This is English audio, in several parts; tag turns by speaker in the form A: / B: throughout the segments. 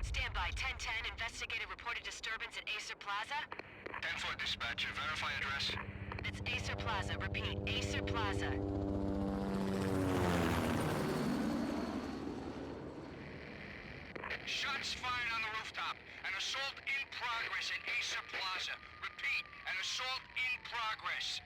A: Stand by. 1010, investigator reported disturbance at Acer Plaza.
B: 10-4 dispatcher, verify address.
A: It's Acer Plaza. Repeat, Acer Plaza.
B: Shots fired on the rooftop. An assault in progress at Acer Plaza. Repeat, an assault in progress.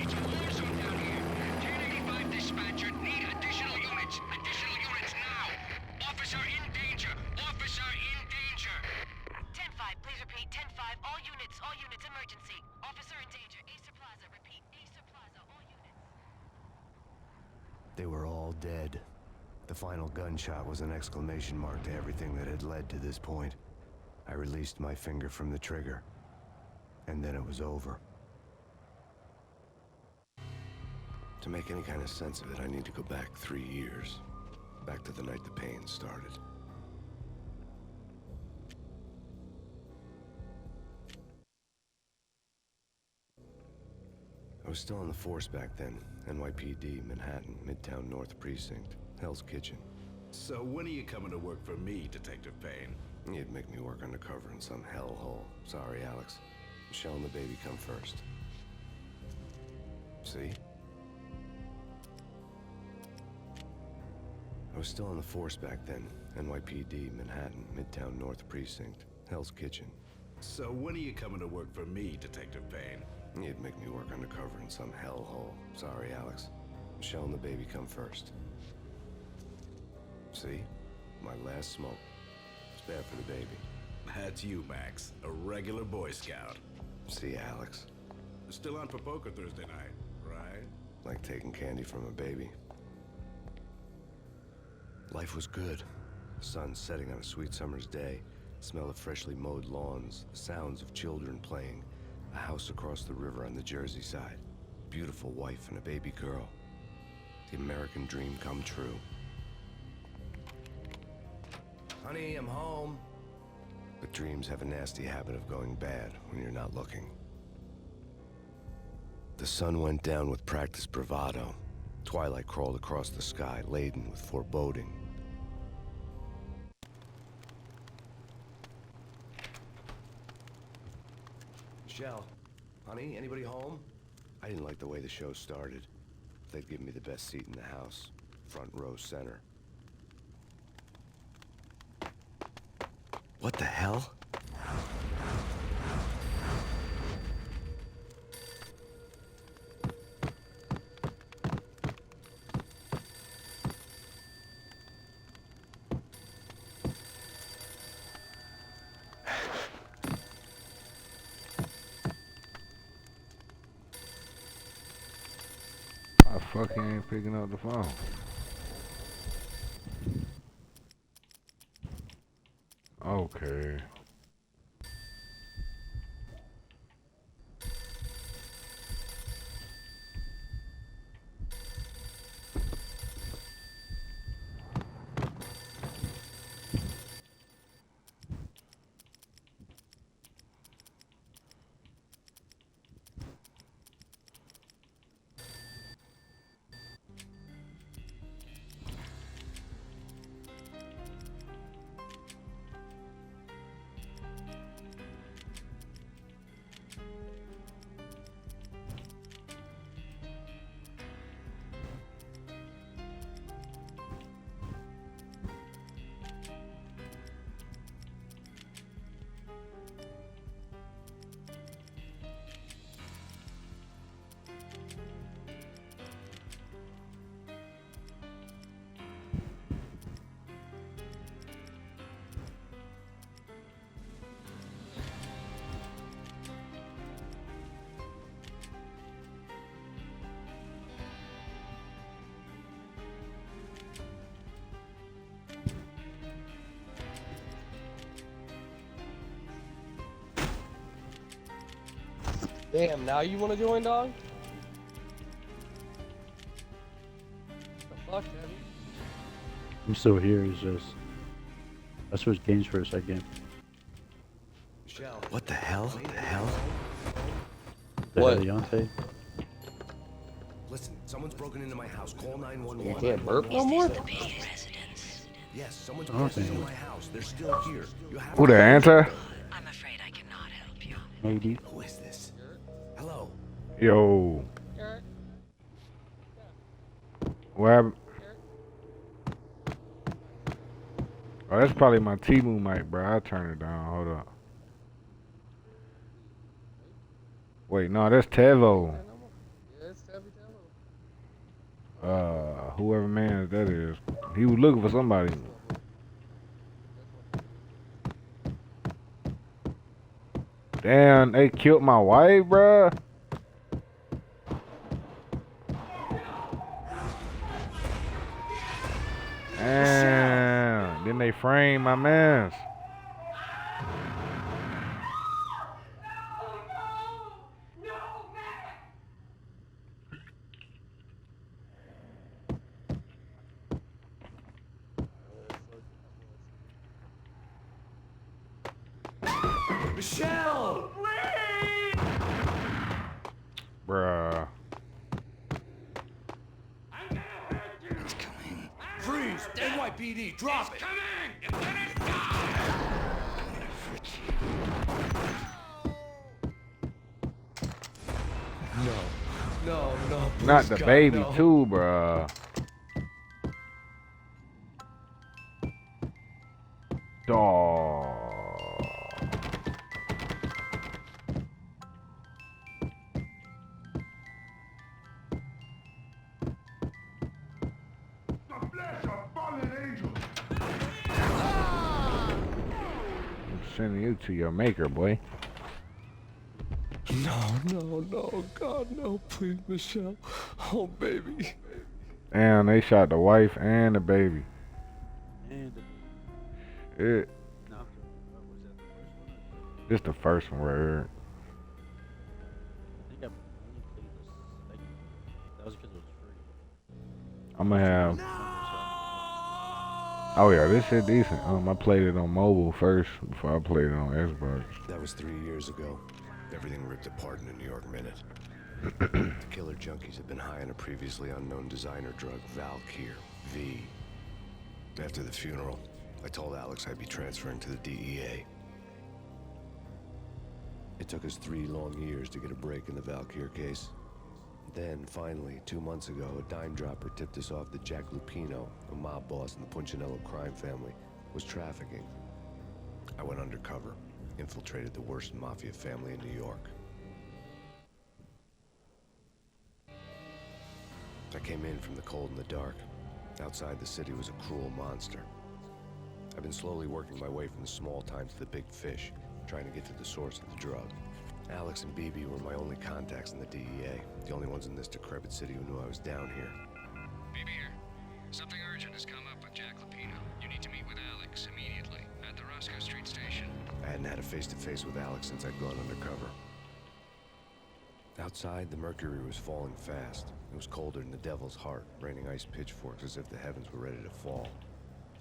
B: It's a war zone down here. 1085 dispatcher, need additional units. Additional units now. Officer in danger. Officer in danger.
A: 10-5, please repeat. 10-5, all units, emergency. Officer in danger. Acer Plaza. Repeat, Acer Plaza, all units.
C: They were all dead. The final gunshot was an exclamation mark to everything that had led to this point. I released my finger from the trigger, and then it was over. To make any kind of sense of it, I need to go back 3 years. Back to the night the pain started. I was still on the force back then. NYPD, Manhattan, Midtown North Precinct, Hell's Kitchen.
D: So when are you coming to work for me, Detective Payne?
C: You'd make me work undercover in some hellhole. Sorry, Alex. Michelle and the baby come first. See? I was still on the force back then. NYPD, Manhattan, Midtown North Precinct, Hell's Kitchen.
D: So when are you coming to work for me, Detective Payne?
C: You'd make me work undercover in some hellhole. Sorry, Alex. Michelle and the baby come first. See? My last smoke. It's bad for the baby.
D: That's you, Max. A regular Boy Scout.
C: See, Alex.
D: Still on for poker Thursday night, right?
C: Like taking candy from a baby. Life was good. The sun setting on a sweet summer's day. The smell of freshly mowed lawns. The sounds of children playing. A house across the river on the Jersey side. Beautiful wife and a baby girl. The American dream come true. Honey, I'm home. But dreams have a nasty habit of going bad when you're not looking. The sun went down with practiced bravado. Twilight crawled across the sky, laden with foreboding. Michelle, honey, anybody home? I didn't like the way the show started. They'd give me the best seat in the house, front row center. What the hell?
E: I fucking ain't picking up the phone. Okay.
F: Damn, now you want to join, dog? The fuck, Debbie?
G: I'm still here. It's just I switched games for a second.
C: What the hell? What the hell?
F: What?
G: Deontay?
C: Listen, someone's broken into my house. Call
F: You
C: 911.
F: can't burp no more?
C: Yes, someone's
G: Okay.
C: broken into my house. They're still here. You have
E: Who
C: to-
E: the answer?
A: I'm afraid I cannot help you.
G: Maybe.
C: Who is this? Hello?
E: Yo. What happened? Oh, that's probably my T-Move mic, bro. I'll turn it down. Hold up. Wait, no, that's Tevo. Whoever man that is. He was looking for somebody. Damn, they killed my wife, bruh. Damn, then they framed my mans.
C: Michelle!
E: Bruh.
C: It's coming. Freeze! NYPD, drop it! No,
E: Not
C: please,
E: the
C: God,
E: baby,
C: no.
E: too, bruh. Dawg. I'm sending you to your maker, boy.
C: No, God, no, please, Michelle. Oh, baby.
E: Damn, they shot the wife and the baby.
G: And
E: It.
G: no, was that the first one?
E: This the first one right here.
G: I think I only played the second. That was because it was free.
E: I'm gonna have. Oh yeah, this shit decent. I played it on mobile first before I played it on Xbox.
C: That was 3 years ago. Everything ripped apart in a New York minute. The killer junkies had been high on a previously unknown designer drug, Valkyr, V. After the funeral, I told Alex I'd be transferring to the DEA. It took us 3 long years to get a break in the Valkyr case. Then, finally, 2 months ago, a dime dropper tipped us off that Jack Lupino, a mob boss in the Punchinello crime family, was trafficking. I went undercover, infiltrated the worst mafia family in New York. I came in from the cold and the dark. Outside the city was a cruel monster. I've been slowly working my way from the small time to the big fish, trying to get to the source of the drug. Alex and BB were my only contacts in the DEA, the only ones in this decrepit city who knew I was down here.
B: BB here. Something urgent has come up with Jack Lupino. You need to meet with Alex immediately at the Roscoe Street station.
C: I hadn't had a face-to-face with Alex since I'd gone undercover. Outside, the mercury was falling fast. It was colder than the devil's heart, raining ice pitchforks as if the heavens were ready to fall.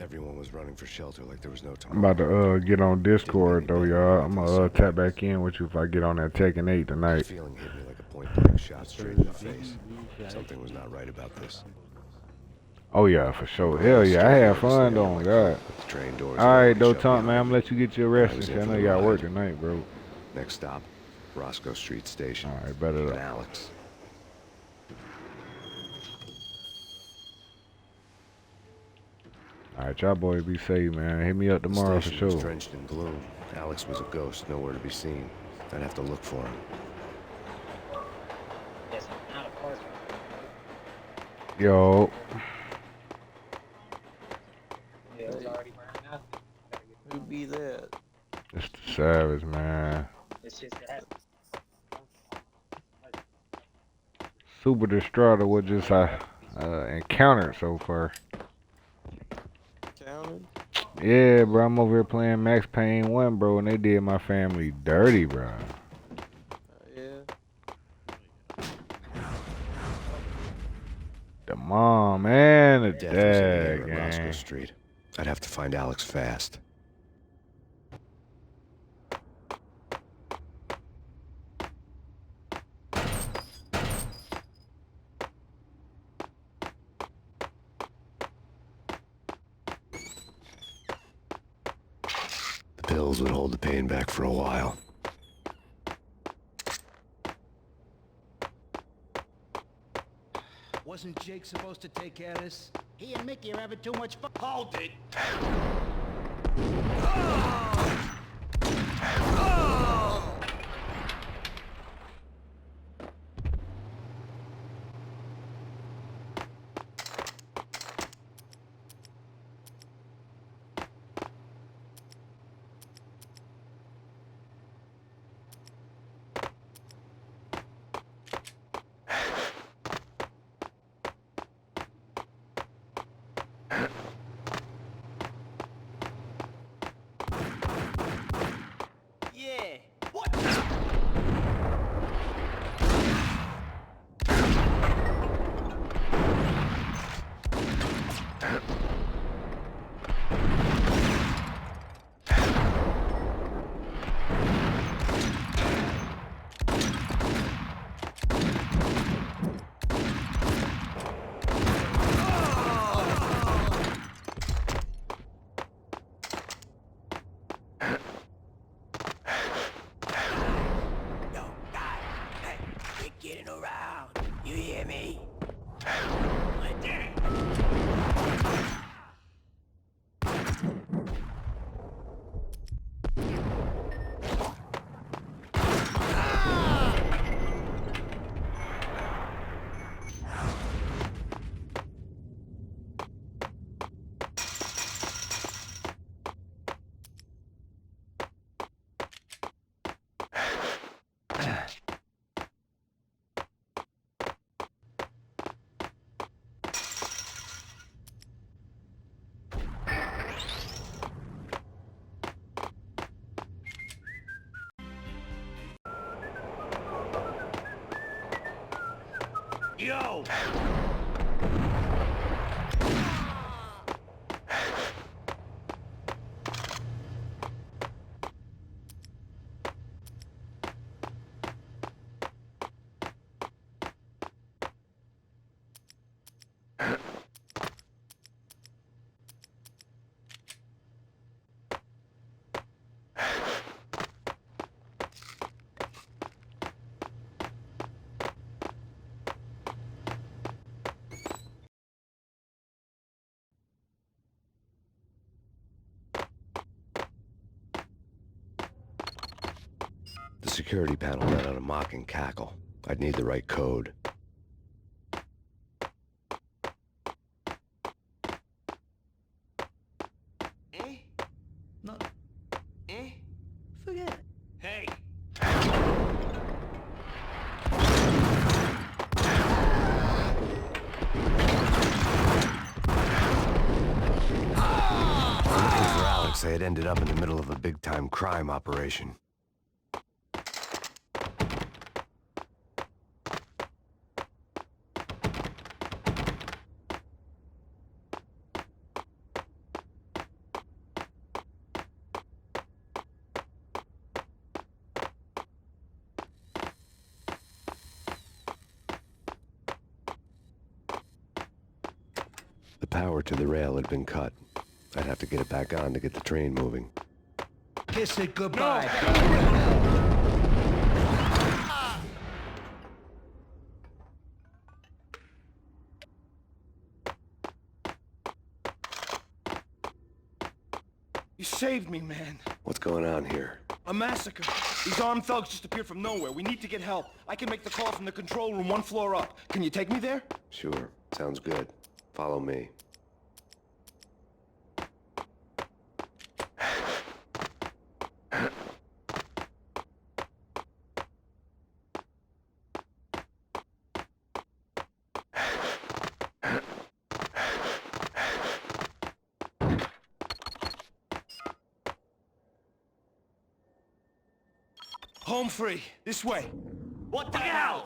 C: Everyone was running for shelter like there was no tomorrow.
E: I'm about to get on Discord though, y'all. I'm gonna tap back in with you if I get on that Tekken 8
C: The
E: tonight.
C: feeling hit me like a point-blank shot straight in the face. Something was not right about this.
E: Oh yeah, for sure. Hell yeah, I had fun though, God.
C: The train doors.
E: Alright though,
C: shut
E: Tom,
C: behind
E: man, I'm
C: me.
E: gonna let you get your rest
C: I
E: and
C: was
E: shit.
C: in
E: I
C: for
E: know
C: the
E: you got work
C: ride.
E: tonight, bro.
C: Next stop, Roscoe Street Station.
E: Alright, better
C: And
E: up.
C: Alex.
E: Alright, y'all boys be safe, man. Hit me up
C: The
E: tomorrow for
C: station was
E: sure.
C: drenched in gloom. Alex was a ghost, nowhere to be seen. I'd have to look for him.
F: Yes, not of course.
E: Yo,
F: Yeah, it's already burned out. Who be that?
E: it's the Savage, man.
F: It's just that.
E: Super distraught at what just I encountered so far.
F: Counting?
E: Yeah, bro, I'm over here playing Max Payne 1, bro, and they did my family dirty, bro.
F: Yeah.
E: The mom and the
C: Death was in the air
E: dad,
C: at Roscoe
E: gang.
C: Street. I'd have to find Alex fast. pills would hold the pain back for a while.
D: Wasn't Jake supposed to take care of this?
H: He and Mickey are having too much fun.
D: Hold it!
H: Yeah. Yo, guys, hey, we're getting around. You hear me? Right there.
D: Yo!
C: The security panel let out a mocking cackle. I'd need the right code.
H: Eh? No. Eh? Forget it.
D: Hey!
C: Looking for Alex, they had ended up in the middle of a big-time crime operation. The power to the rail had been cut. I'd have to get it back on to get the train moving.
D: Kiss it goodbye.
I: You saved me, man.
C: What's going on here?
I: A massacre. These armed thugs just appeared from nowhere. We need to get help. I can make the call from the control room 1 floor up. Can you take me there?
C: Sure, sounds good. Follow me.
I: Home free. This way.
H: What the hell?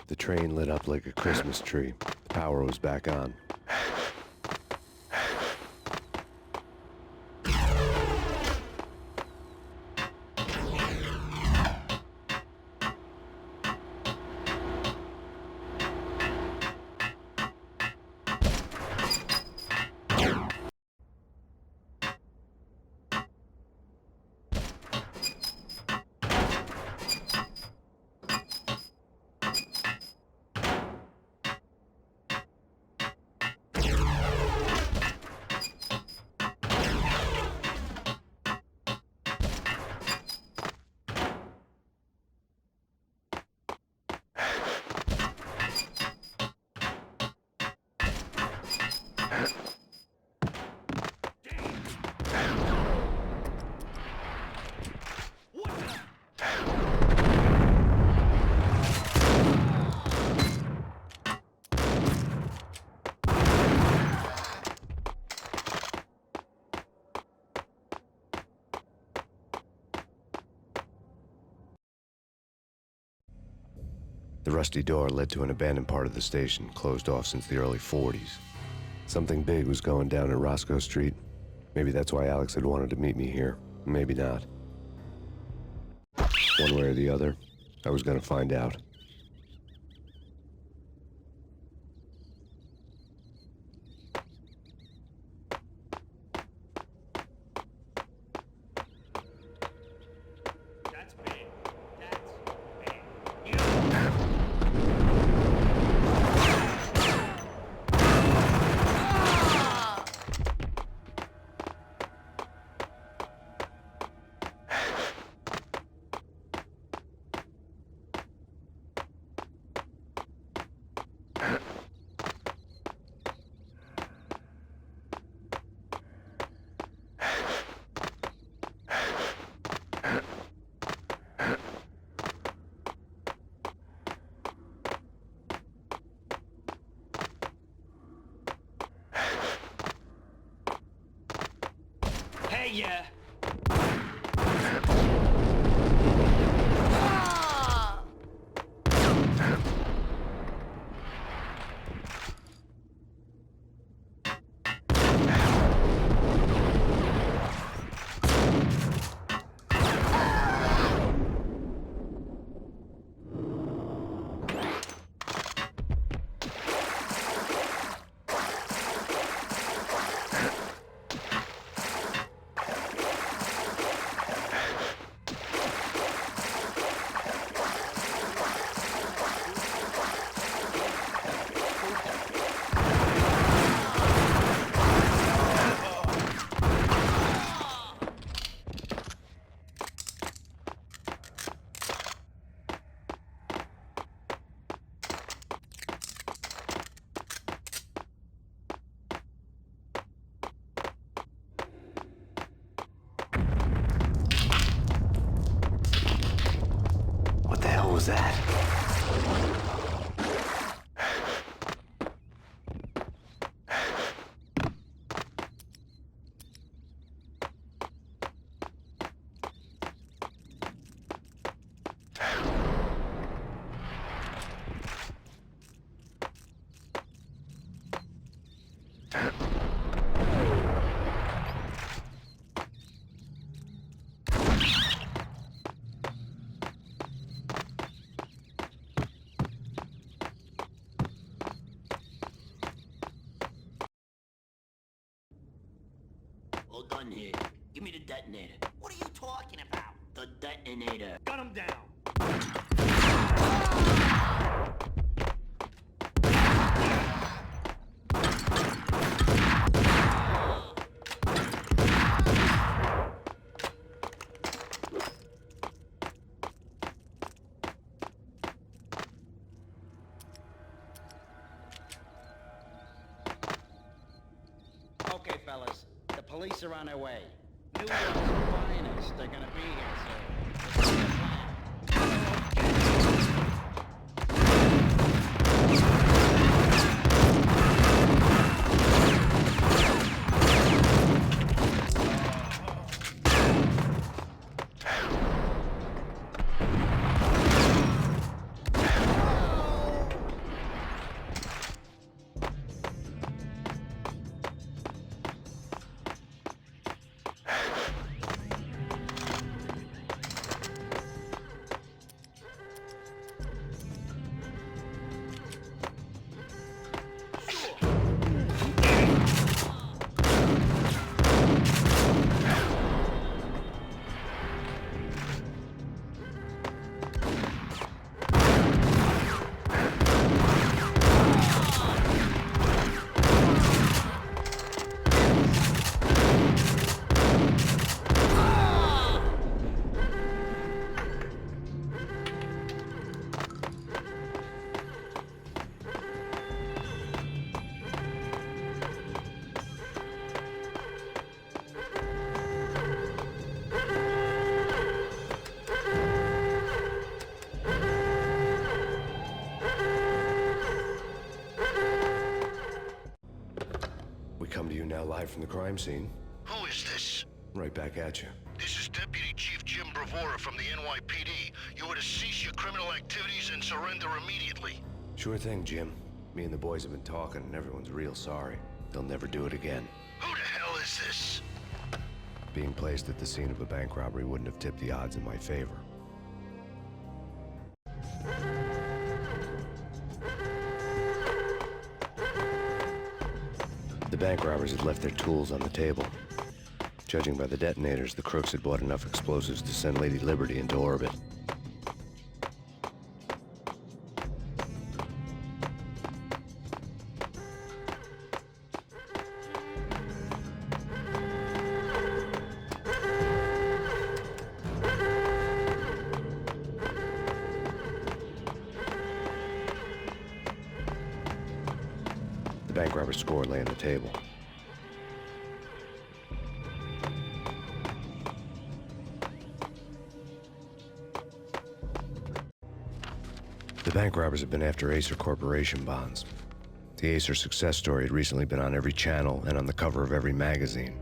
C: The train lit up like a Christmas tree. The power was back on. The rusty door led to an abandoned part of the station, closed off since the early 40s. Something big was going down at Roscoe Street. Maybe that's why Alex had wanted to meet me here. Maybe not. One way or the other, I was gonna find out.
I: Yeah.
C: that?
H: All done here. Give me the detonator. What are you talking about? The detonator.
I: Gun him down.
J: Okay, fellas. The police are on their way. New York's finest. They're gonna be here soon. Let's get a plan.
C: We come to you now live from the crime scene.
K: Who is this?
C: Right back at you.
K: This is Deputy Chief Jim Bravura from the NYPD. You are to cease your criminal activities and surrender immediately.
C: Sure thing, Jim. Me and the boys have been talking, and everyone's real sorry. They'll never do it again.
K: Who the hell is this?
C: Being placed at the scene of a bank robbery wouldn't have tipped the odds in my favor. The bank robbers had left their tools on the table. Judging by the detonators, the crooks had bought enough explosives to send Lady Liberty into orbit. The bank robber's score lay on the table. The bank robbers had been after Acer Corporation bonds. The Acer success story had recently been on every channel and on the cover of every magazine.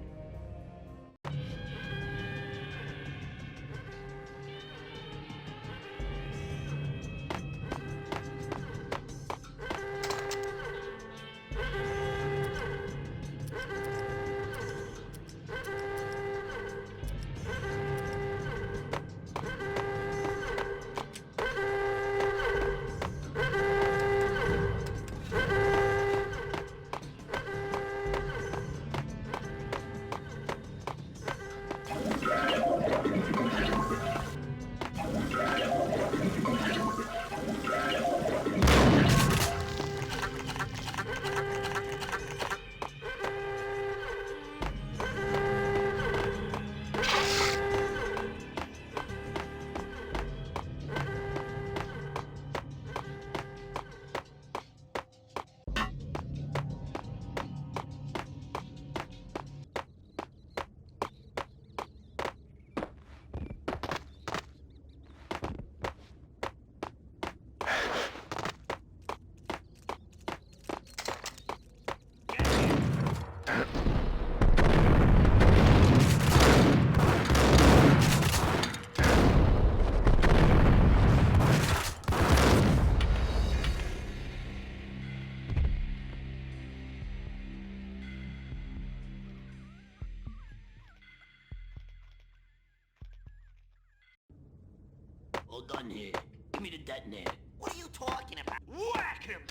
H: gun here. Give me the detonator. What are you talking about?
I: Whack him!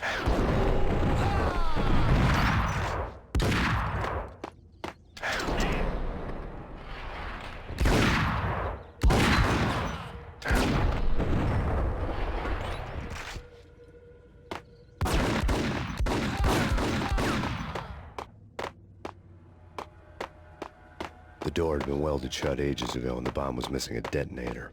C: The door had been welded shut ages ago and the bomb was missing a detonator.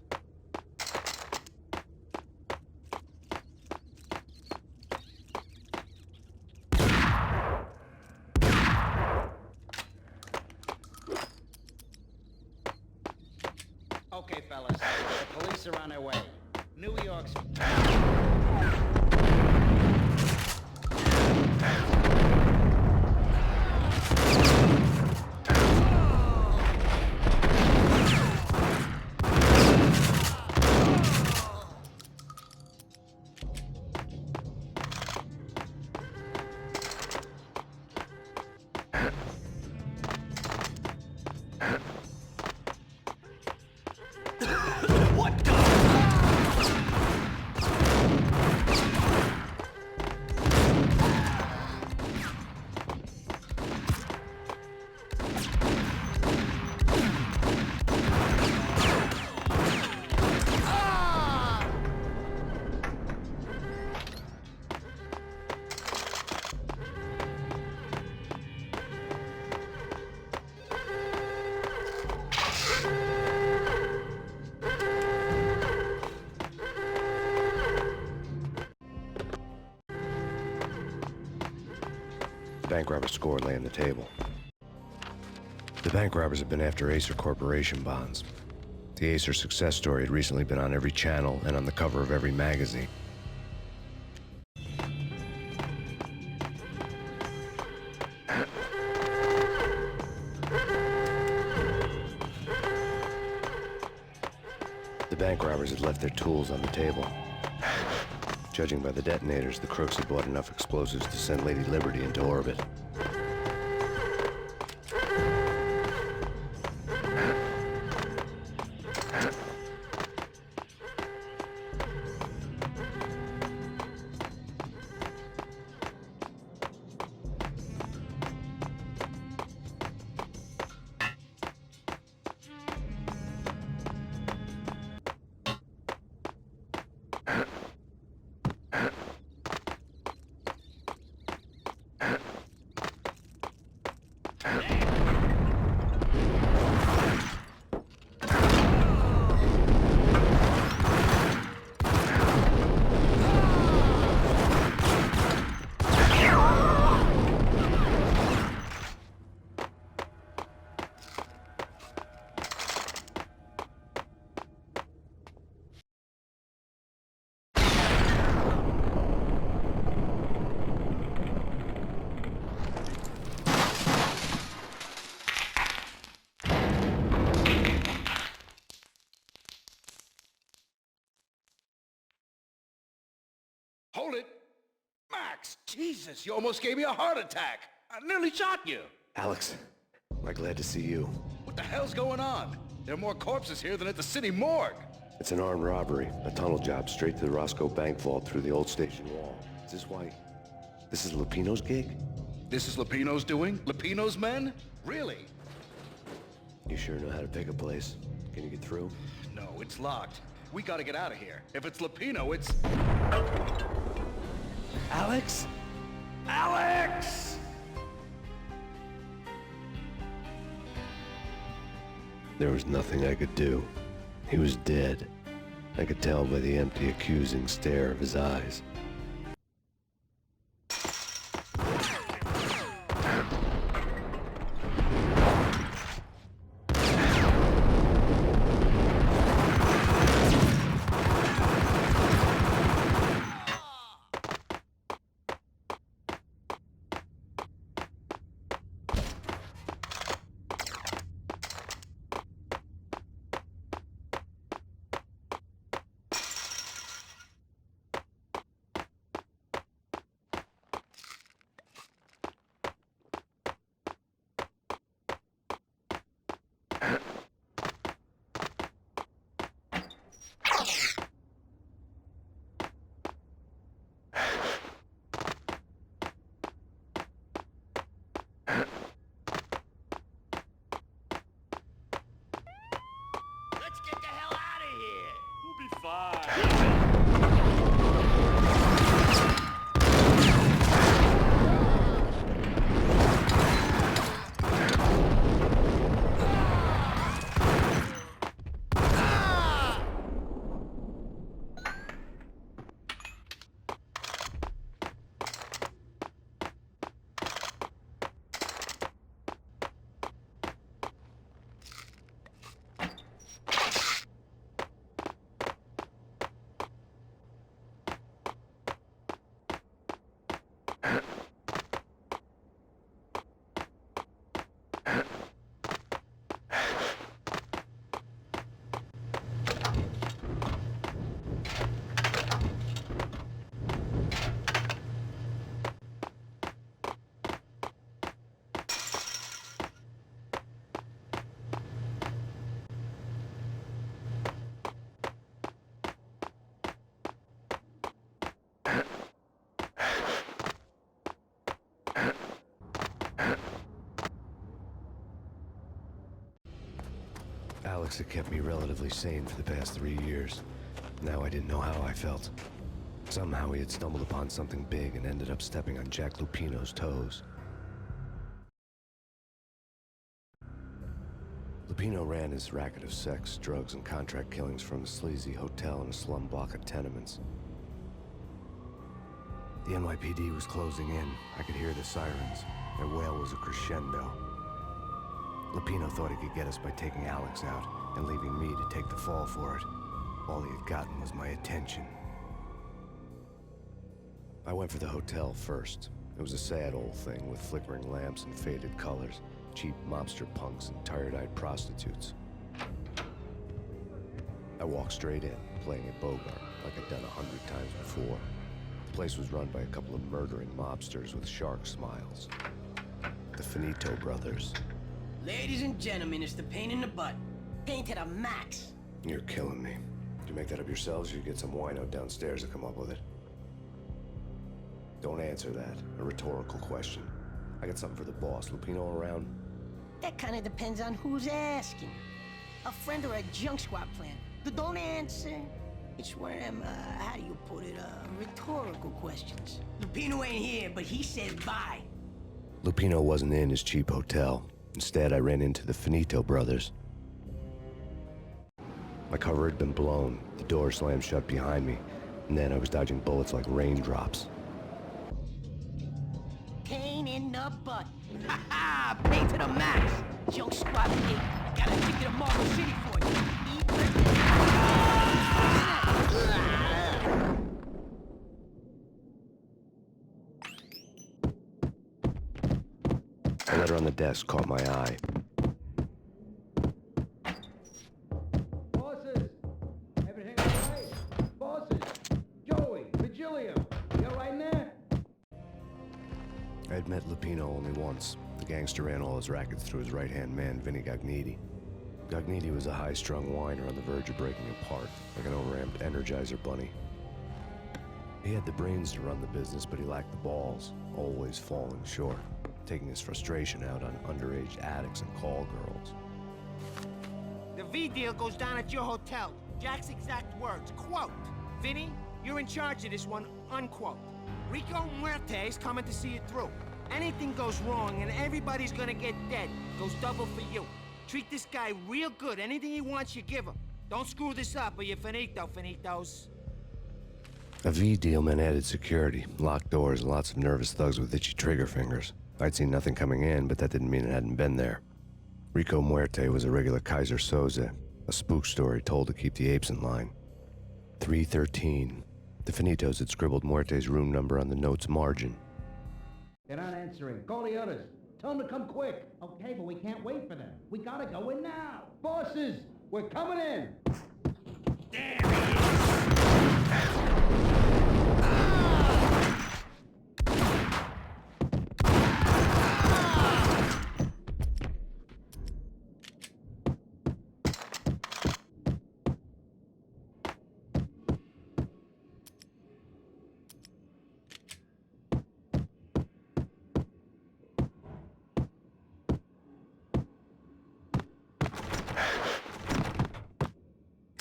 J: Okay, fellas. The police are on their way. New York's...
C: Bank robber's score lay on the table. The bank robbers had been after Acer Corporation bonds. The Acer success story had recently been on every channel and on the cover of every magazine. The bank robbers had left their tools on the table. Judging by the detonators, the crooks had bought enough explosives to send Lady Liberty into orbit.
D: Hold it! Max, Jesus, you almost gave me a heart attack. I nearly shot you.
C: Alex, am glad to see you.
D: What the hell's going on? There are more corpses here than at the city morgue.
C: It's an armed robbery, a tunnel job straight to the Roscoe Bank vault through the old station wall. Is this why? This is Lupino's gig?
D: This is Lupino's doing? Lupino's men? Really?
C: You sure know how to pick a place. Can you get through?
D: No, it's locked. We gotta get out of here. If it's Lupino, it's...
C: Alex?
D: Alex!
C: There was nothing I could do. He was dead. I could tell by the empty, accusing stare of his eyes. Alex had kept me relatively sane for the past 3 years. Now I didn't know how I felt. Somehow he had stumbled upon something big and ended up stepping on Jack Lupino's toes. Lupino ran his racket of sex, drugs, and contract killings from a sleazy hotel in a slum block of tenements. The NYPD was closing in. I could hear the sirens. Their wail was a crescendo. Lupino thought he could get us by taking Alex out and leaving me to take the fall for it. All he had gotten was my attention. I went for the hotel first. It was a sad old thing with flickering lamps and faded colors, cheap mobster punks and tired-eyed prostitutes. I walked straight in, playing at Bogart like I'd done 100 times before. The place was run by a couple of murdering mobsters with shark smiles. The Finito brothers.
H: Ladies and gentlemen, it's the pain in the butt. Pain to the max.
C: You're killing me. Did you make that up yourselves, or you get some wino downstairs to come up with it? Don't answer that. A rhetorical question. I got something for the boss. Lupino around?
H: That kind of depends on who's asking. A friend or a junk squad plan. Don't answer. It's one of them, how do you put it, rhetorical questions. Lupino ain't here, but he says bye.
C: Lupino wasn't in his cheap hotel. Instead, I ran into the Finito brothers. My cover had been blown. The door slammed shut behind me. And then I was dodging bullets like raindrops.
H: Pain in the butt. Ha ha! Pain to the max. Junk squad pig. Got a ticket to Marble City for you.
C: A letter on the desk caught my eye.
D: Bosses! Everything all right? Bosses! Joey! Virgilio! You all right in there?
C: I had met Lupino only once. The gangster ran all his rackets through his right-hand man, Vinny Gagniti. Gagniti was a high-strung whiner on the verge of breaking apart, like an overamped Energizer bunny. He had the brains to run the business, but he lacked the balls, always falling short, taking his frustration out on underage addicts and call girls.
L: The V deal goes down at your hotel. Jack's exact words, quote, "Vinny, you're in charge of this one," unquote. Rico Muerte's coming to see it through. Anything goes wrong and everybody's gonna get dead, goes double for you. Treat this guy real good. Anything he wants, you give him. Don't screw this up or you're finito, finitos.
C: A V deal meant added security, locked doors, and lots of nervous thugs with itchy trigger fingers. I'd seen nothing coming in, but that didn't mean it hadn't been there. Rico Muerte was a regular Kaiser Soze, a spook story told to keep the apes in line. 313. The Finitos had scribbled Muerte's room number on the note's margin.
D: They're not answering. Call the others. Tell them to come quick. Okay, but we can't wait for them. We gotta go in now. Bosses, we're coming in.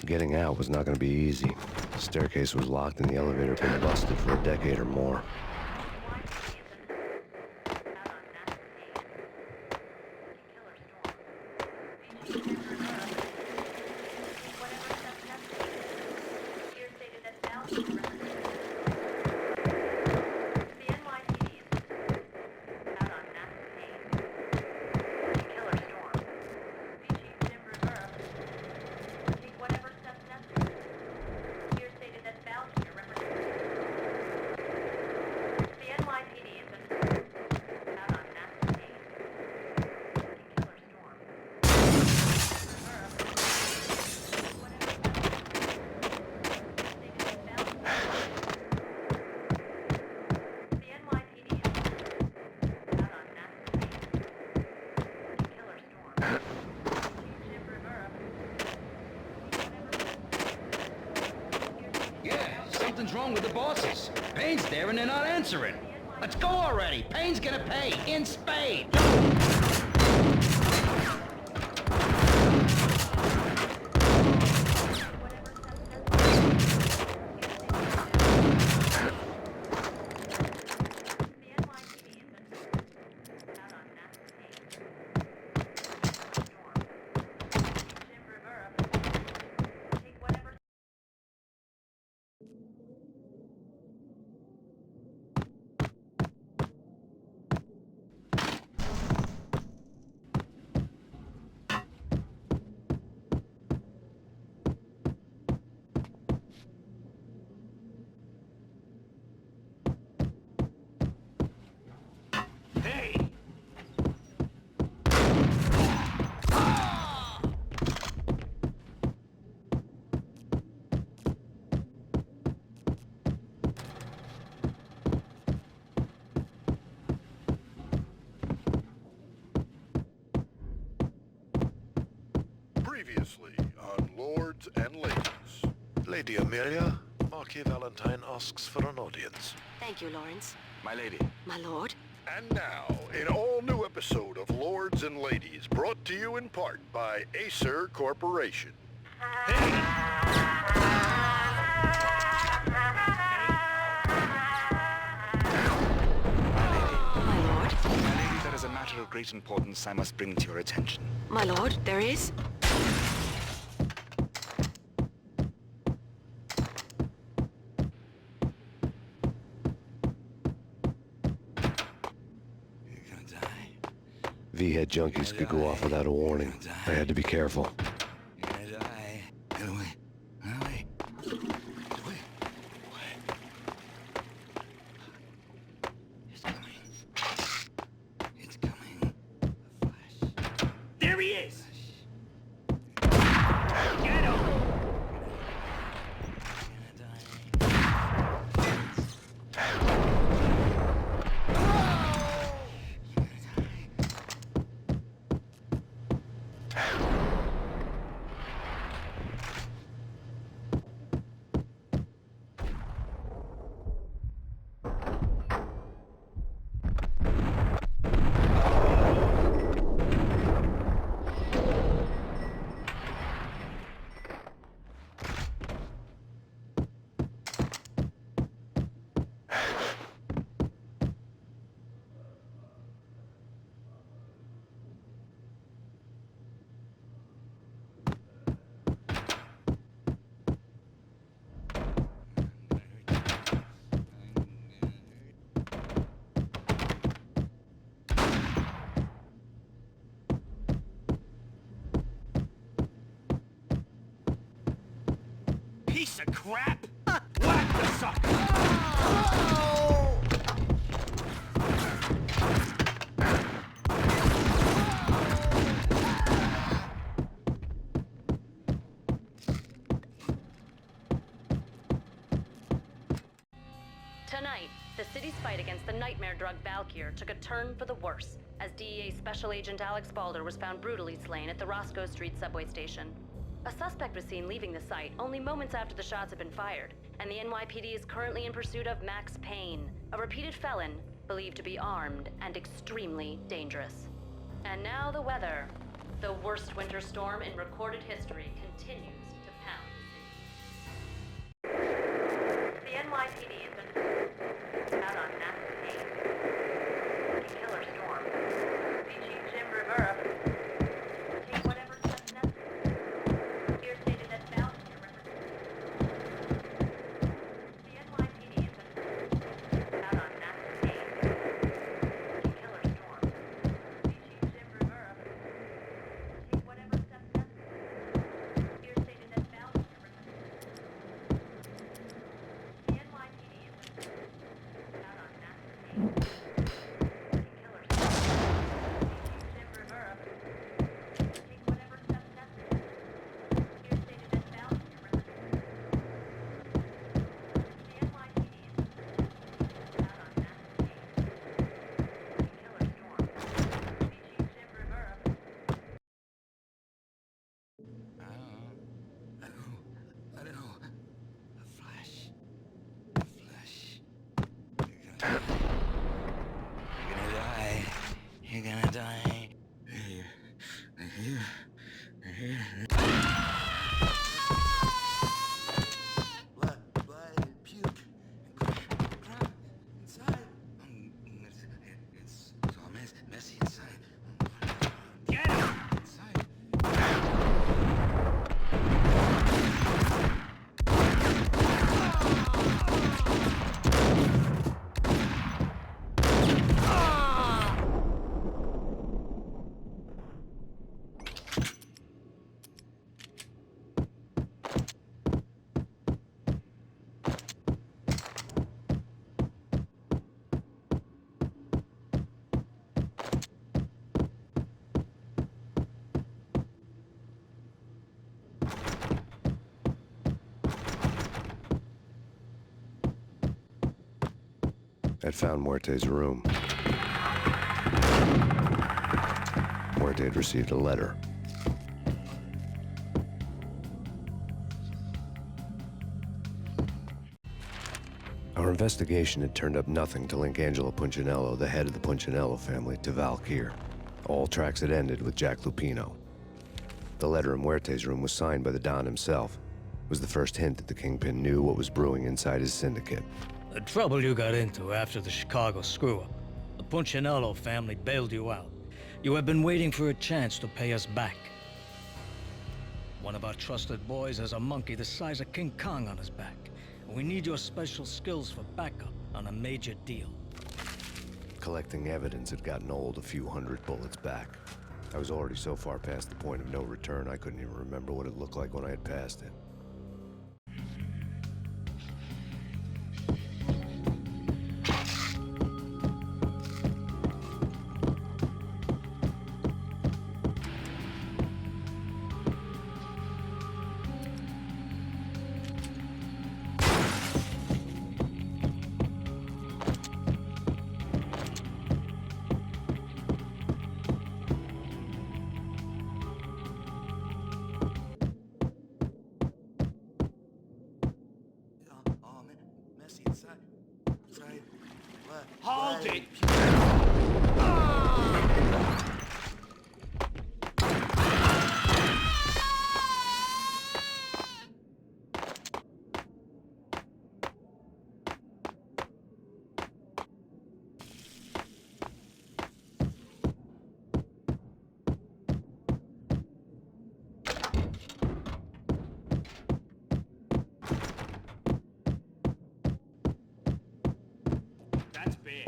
C: Getting out was not going to be easy. The staircase was locked and the elevator had been busted for a decade or more.
J: Something's wrong with the bosses. Payne's there and they're not answering. Let's go already. Payne's gonna pay in spades.
K: lords and ladies. Lady Amelia, Marquis Valentine asks for an audience.
A: Thank you, Lawrence.
I: My lady.
A: My lord?
K: And now, an all-new episode of Lords and Ladies, brought to you in part by Acer Corporation.
I: There is a matter of great importance I must bring to your attention.
A: My lord, there is?
C: V-head junkies could go off without a warning. I had to be careful.
I: You're gonna die. Get away. Get away. Get away. It's coming. It's coming. A flash.
L: There he is! Get him! Piece of crap! Whack the sucker!
A: Tonight, the city's fight against the nightmare drug Valkyr took a turn for the worse, as DEA Special Agent Alex Balder was found brutally slain at the Roscoe Street subway station. A suspect was seen leaving the site only moments after the shots had been fired, and the NYPD is currently in pursuit of Max Payne, a repeated felon believed to be armed and extremely dangerous. And now the weather. The worst winter storm in recorded history continues to pound the city. The NYPD has been out on Max Payne, a killer storm. The Chief Jim Rivera take whatever steps necessary. Here stated that Valkyr represents the NYPD has been out on Max Payne, a killer storm. The Chief Jim Rivera take whatever steps necessary. Here stated that Valkyr represents the NYPD has been out on Max Payne, a killer storm. The Chief Jim Rivera take whatever steps necessary. Here stated that Valkyr represents the NYPD has been out on Max Payne, a killer storm. The Chief Jim Rivera
I: I don't know. A flash. A flash. You're gonna die. You're gonna die. Here. Blood, and puke, and crap inside. It's all messy inside.
L: Get him!
I: Inside.
C: I'd found Muerte's room. Muerte had received a letter. Our investigation had turned up nothing to link Angelo Punchinello, the head of the Punchinello family, to Valkyr. All tracks had ended with Jack Lupino. The letter in Muerte's room was signed by the Don himself. It was the first hint that the Kingpin knew what was brewing inside his syndicate.
M: The trouble you got into after the Chicago screw-up. The Punchinello family bailed you out. You have been waiting for a chance to pay us back. One of our trusted boys has a monkey the size of King Kong on his back. We need your special skills for backup on a major deal.
C: Collecting evidence had gotten old a few hundred bullets back. I was already so far past the point of no return, I couldn't even remember what it looked like when I had passed it.
I: Hold it! That's big.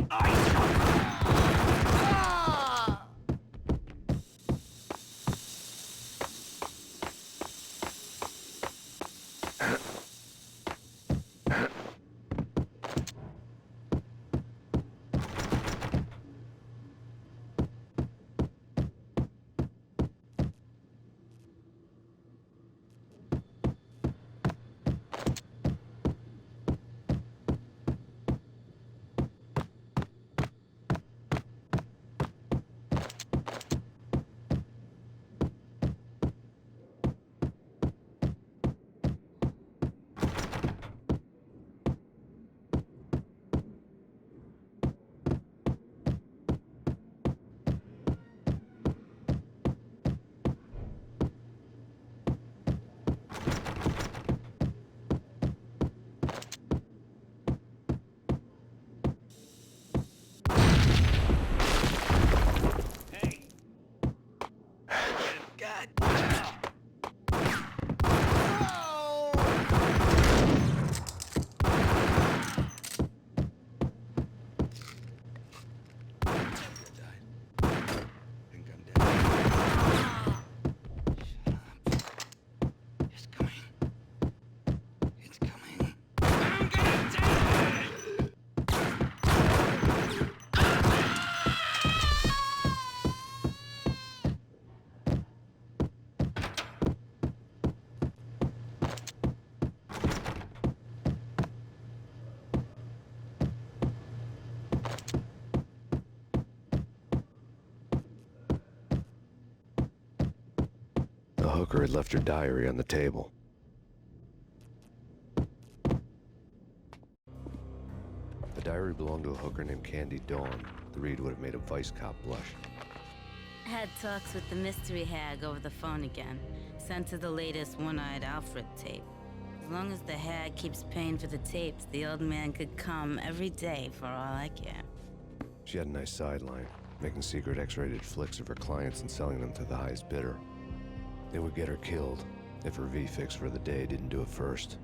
C: The hooker had left her diary on the table. The diary belonged to a hooker named Candy Dawn. The read would have made a vice cop blush.
N: Had talks with the mystery hag over the phone again. Sent her the latest One-Eyed Alfred tape. As long as the hag keeps paying for the tapes, the old man could come every day for all I care.
C: She had a nice sideline, making secret X-rated flicks of her clients and selling them to the highest bidder. It would get her killed if her V-fix for the day didn't do it first.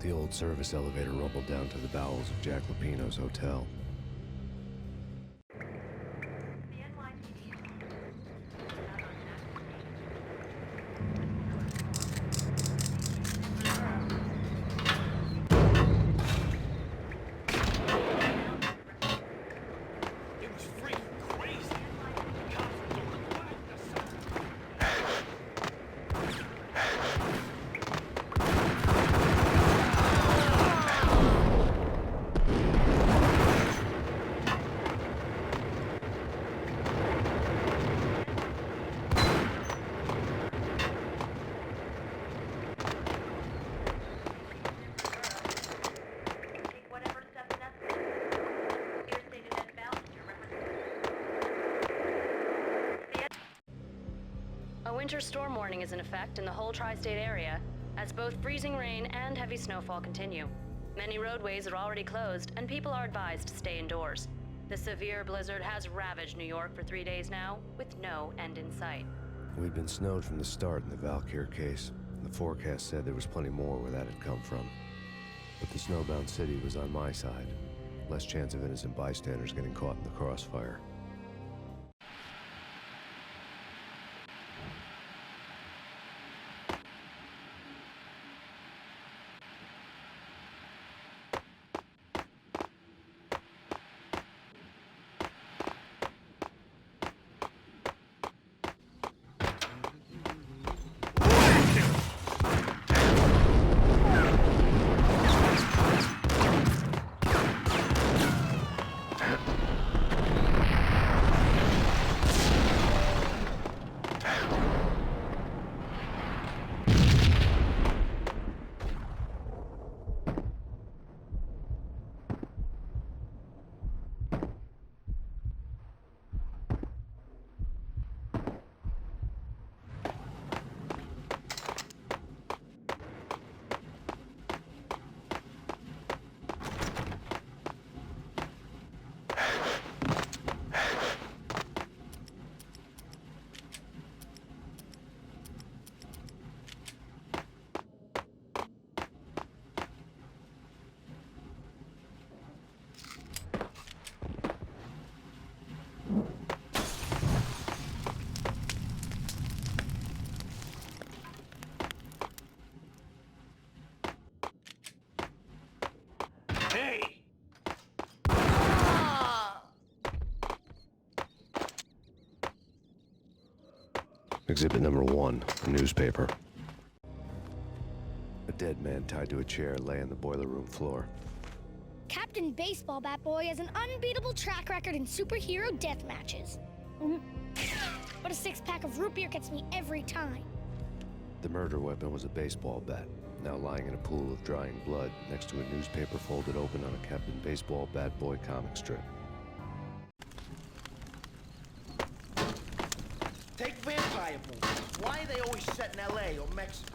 C: The old service elevator rumbled down to the bowels of Jack Lupino's hotel.
A: A winter storm warning is in effect in the whole tri-state area, as both freezing rain and heavy snowfall continue. Many roadways are already closed, and people are advised to stay indoors. The severe blizzard has ravaged New York for 3 days now, with no end in sight.
C: We'd been snowed from the start in the Valkyr case. The forecast said there was plenty more where that had come from. But the snowbound city was on my side. Less chance of innocent bystanders getting caught in the crossfire. Exhibit number 1, a newspaper. A dead man tied to a chair lay on the boiler room floor.
O: Captain Baseball Bat Boy has an unbeatable track record in superhero death matches. But a 6-pack of root beer gets me every time.
C: The murder weapon was a baseball bat, now lying in a pool of drying blood next to a newspaper folded open on a Captain Baseball Bat Boy comic strip.
J: Take vampire movies. Why are they always set in LA or Mexico?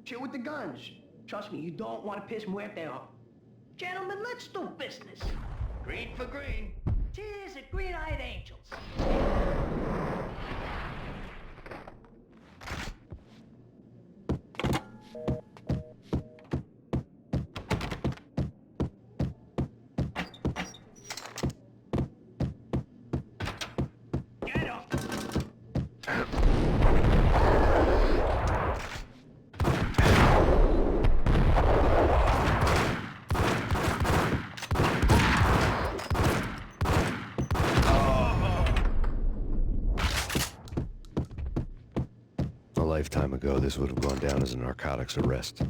H: Chill with the guns. Trust me, you don't want to piss Muerte off. Gentlemen, let's do business.
J: Green for green.
H: Cheers at Green-Eyed Angels.
J: Get up!
C: A lifetime ago, this would have gone down as a narcotics arrest.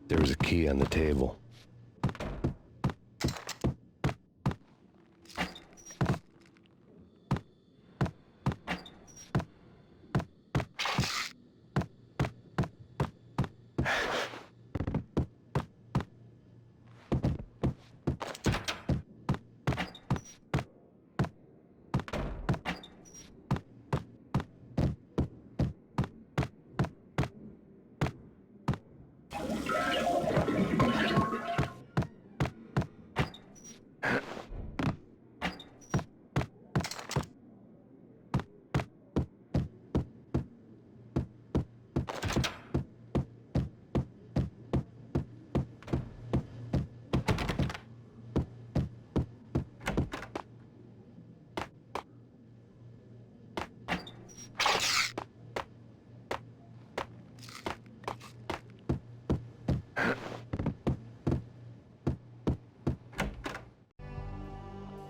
C: There was a key on the table.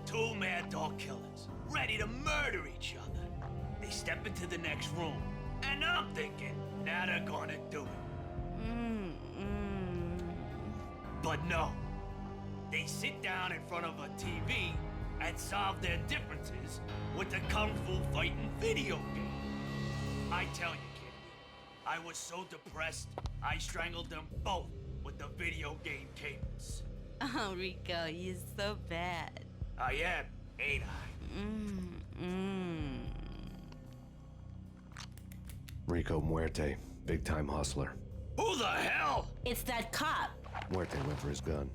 B: Two mad dog killers, ready to murder each other. They step into the next room, and I'm thinking, now they're gonna do it. But no. They sit down in front of a TV and solve their differences with the Kung Fu fighting video game. I tell you, kid, I was so depressed, I strangled them both with the video game cables.
N: Oh, Rico, you're so bad.
B: I am, ain't I?
C: Rico Muerte, big-time hustler.
B: Who the hell?
N: It's that cop.
C: Muerte went for his gun.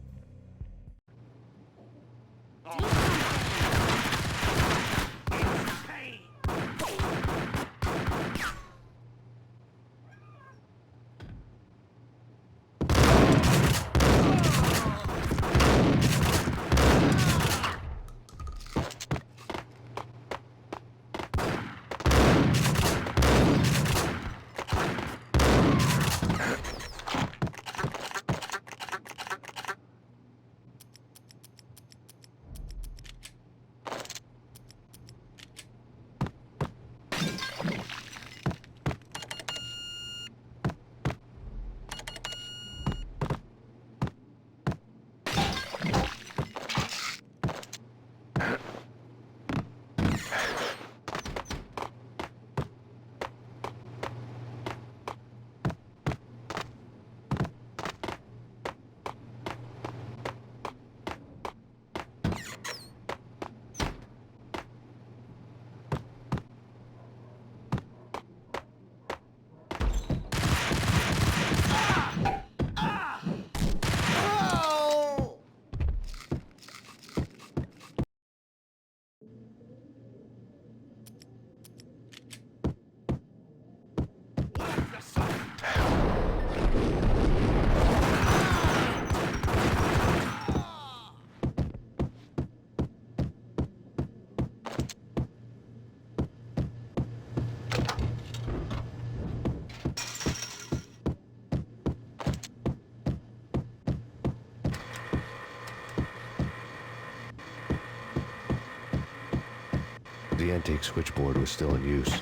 C: The antique switchboard was still in use.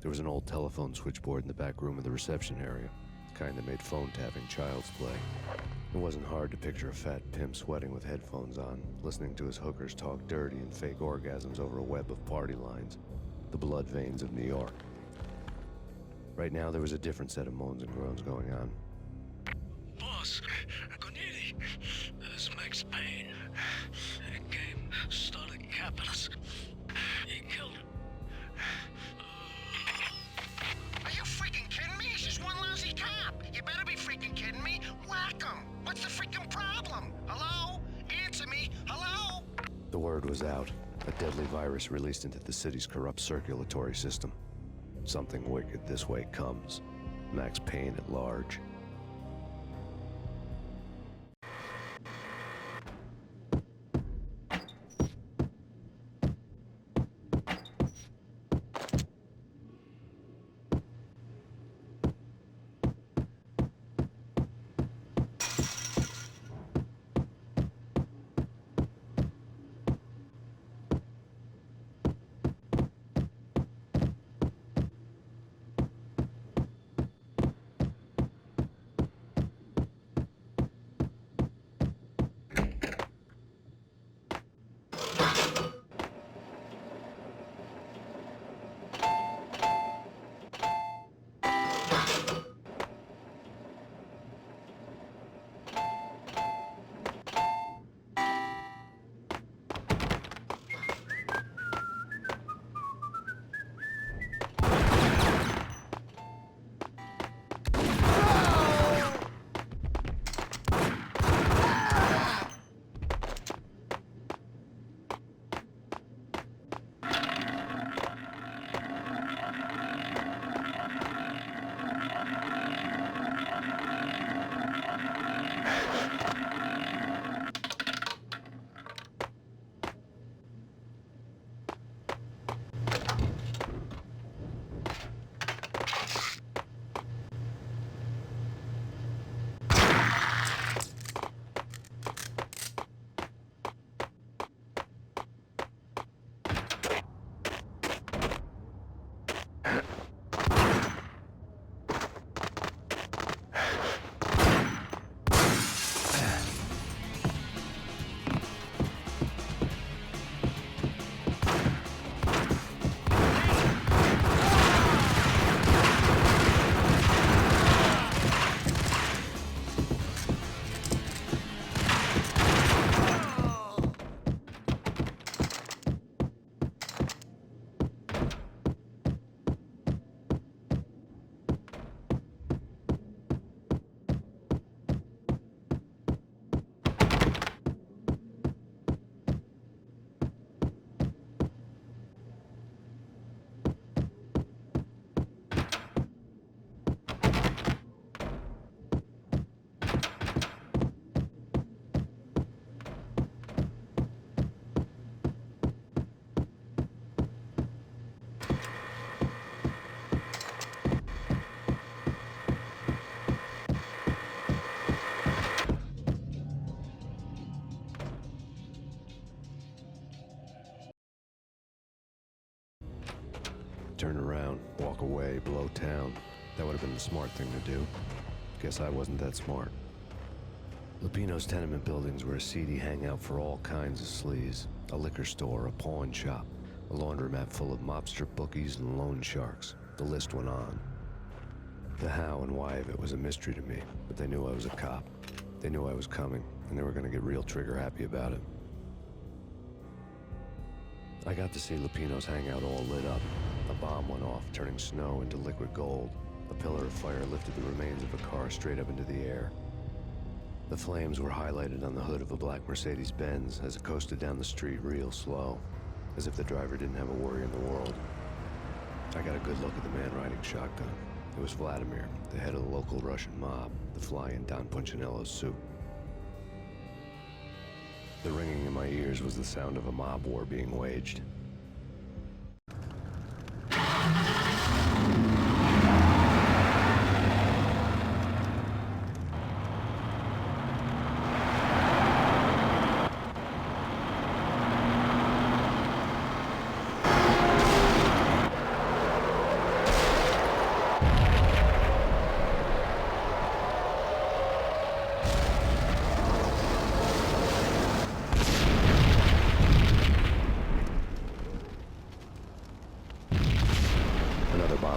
C: There was an old telephone switchboard in the back room of the reception area, the kind that made phone tapping child's play. It wasn't hard to picture a fat pimp sweating with headphones on, listening to his hookers talk dirty and fake orgasms over a web of party lines, the blood veins of New York. Right now, there was a different set of moans and groans going on.
M: boss, Gunidi, is Max Payne. He came, started capping us. He killed him.
K: Are you freaking kidding me? He's just one lousy cop. You better be freaking kidding me. Whack him. What's the freaking problem? Hello? Answer me. Hello?
C: The word was out. A deadly virus released into the city's corrupt circulatory system. Something wicked this way comes. Max Payne at large. Turn around, walk away, blow town. That would have been the smart thing to do. Guess I wasn't that smart. Lupino's tenement buildings were a seedy hangout for all kinds of sleaze. A liquor store, a pawn shop, a laundromat full of mobster bookies and loan sharks. The list went on. The how and why of it was a mystery to me, but they knew I was a cop. They knew I was coming, and they were gonna get real trigger happy about it. I got to see Lupino's hangout all lit up. A bomb went off, turning snow into liquid gold. A pillar of fire lifted the remains of a car straight up into the air. The flames were highlighted on the hood of a black Mercedes-Benz as it coasted down the street real slow, as if the driver didn't have a worry in the world. I got a good look at the man riding shotgun. It was Vladimir, the head of the local Russian mob, the fly in Don Punchinello's suit. The ringing in my ears was the sound of a mob war being waged.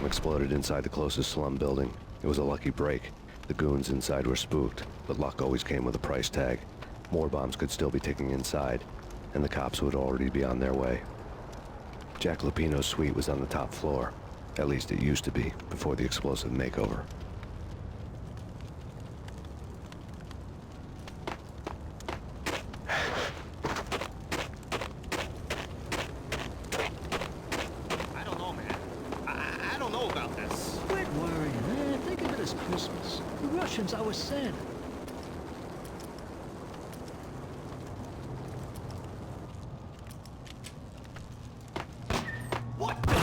C: Exploded inside the closest slum building. It was a lucky break. The goons inside were spooked, but luck always came with a price tag. More bombs could still be ticking inside, and the cops would already be on their way. Jack Lupino's suite was on the top floor. At least it used to be, before the explosive makeover.
I: I don't know, man. I don't know about this.
P: Quit worrying, man. Think of it as Christmas. The Russians are Santa.
I: What the?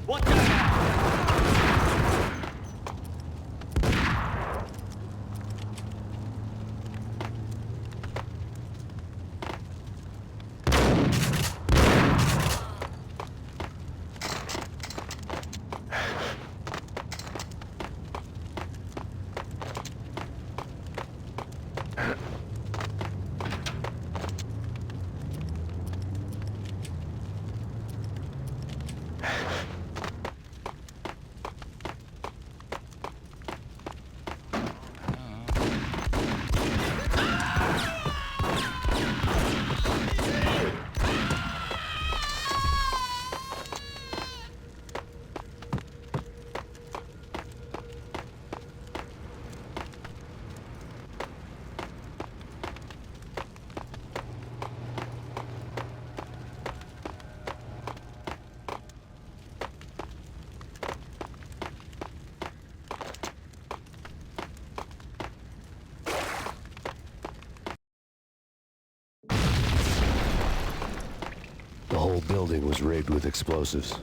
I: What the?
C: The whole building was rigged with explosives.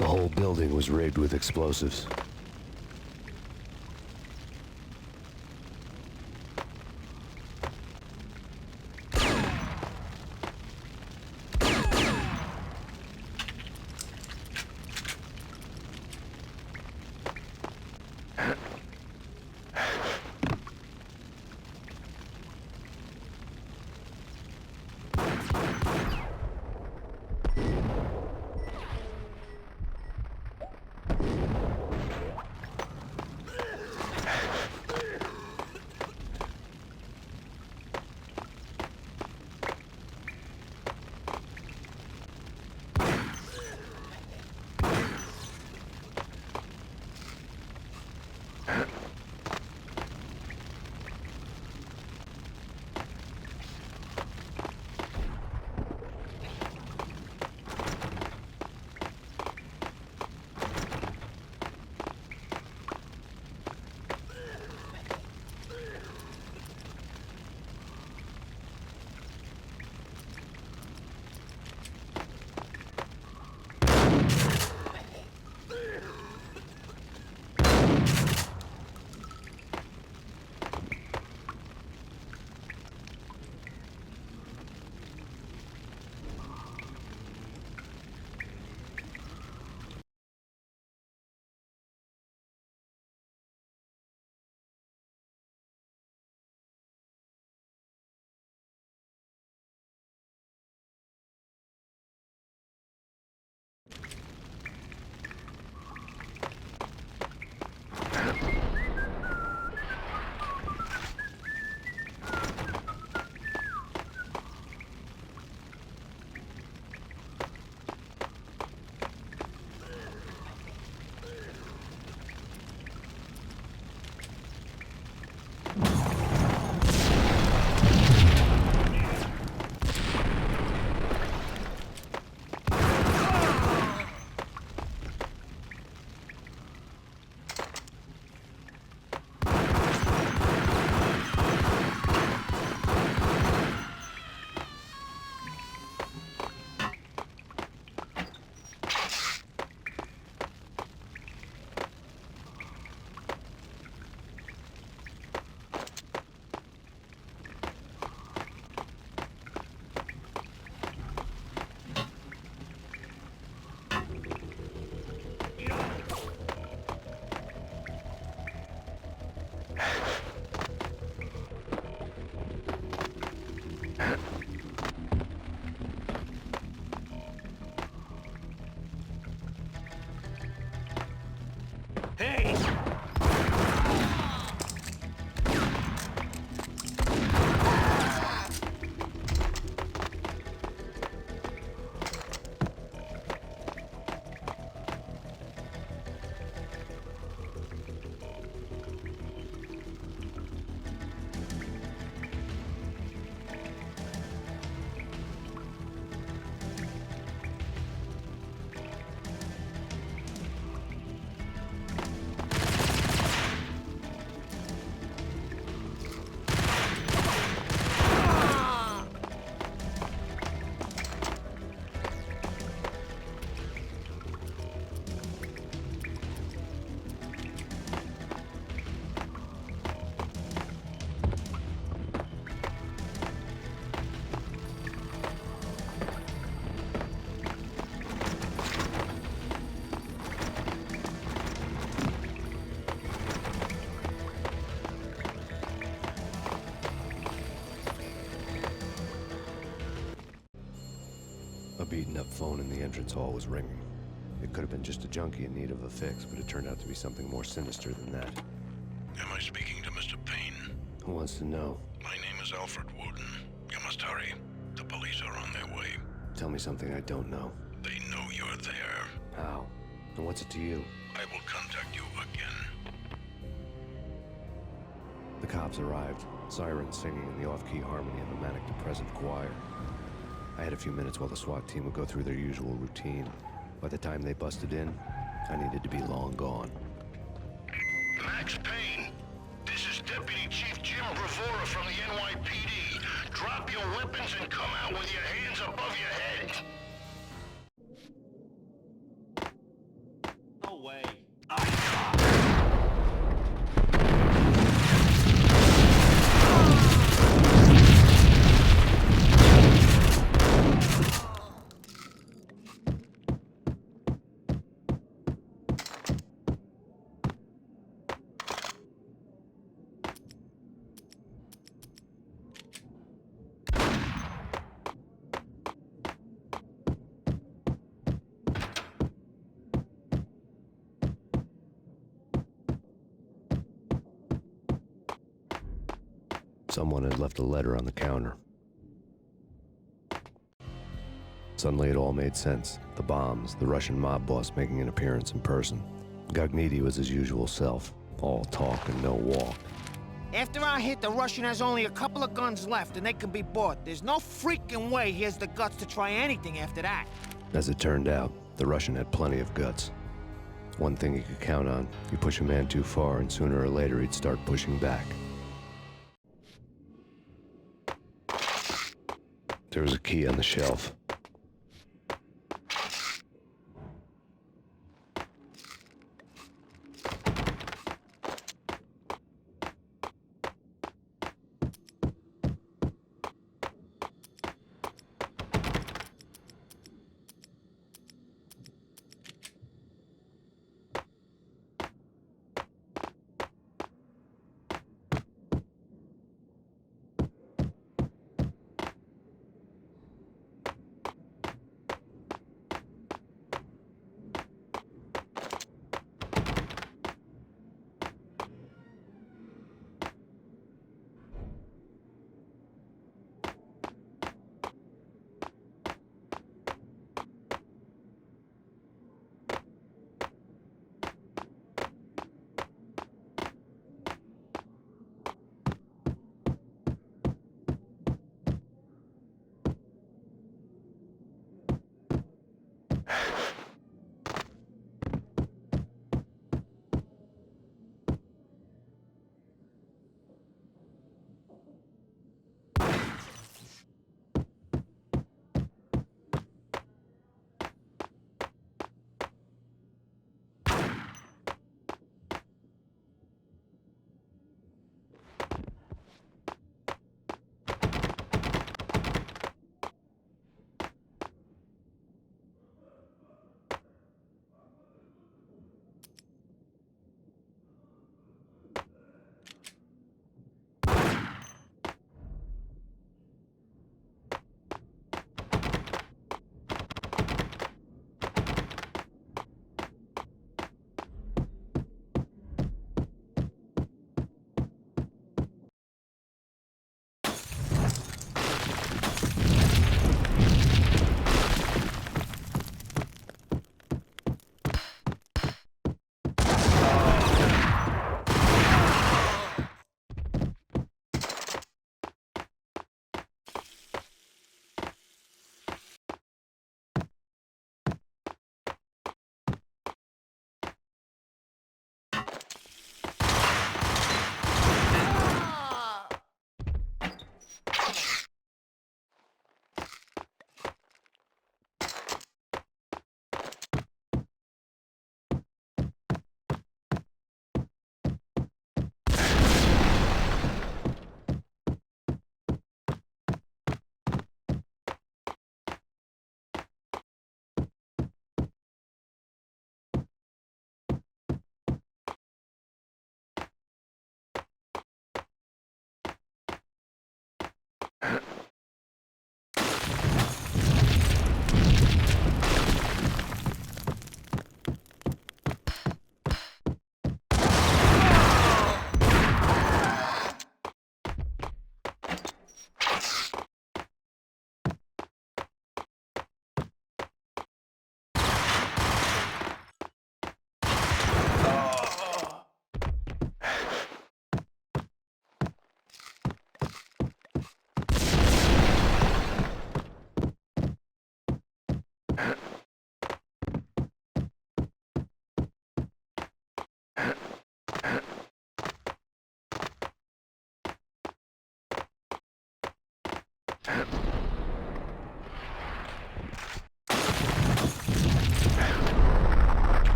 C: The whole building was rigged with explosives. beaten-up phone in the entrance hall was ringing. It could have been just a junkie in need of a fix, but it turned out to be something more sinister than that.
Q: Am I speaking to Mr. Payne?
C: Who wants to know?
Q: My name is Alfred Woden. You must hurry. The police are on their way.
C: Tell me something I don't know.
Q: They know you're there.
C: How? And what's it to you?
Q: I will contact you again.
C: The cops arrived, sirens singing in the off-key harmony of a manic-depressive choir. I had a few minutes while the SWAT team would go through their usual routine. By the time they busted in, I needed to be long gone.
K: Max Payne, this is Deputy Chief Jim Bravura from the NYPD. Drop your weapons and come out with your hands above your head.
J: No way.
C: Someone had left a letter on the counter. Suddenly it all made sense. The bombs, the Russian mob boss making an appearance in person. Gognitti was his usual self, all talk and no walk.
L: After our hit, the Russian has only a couple of guns left, and they can be bought. There's no freaking way he has the guts to try anything after that.
C: As it turned out, the Russian had plenty of guts. One thing he could count on, you push a man too far and sooner or later he'd start pushing back. There was a key on the shelf.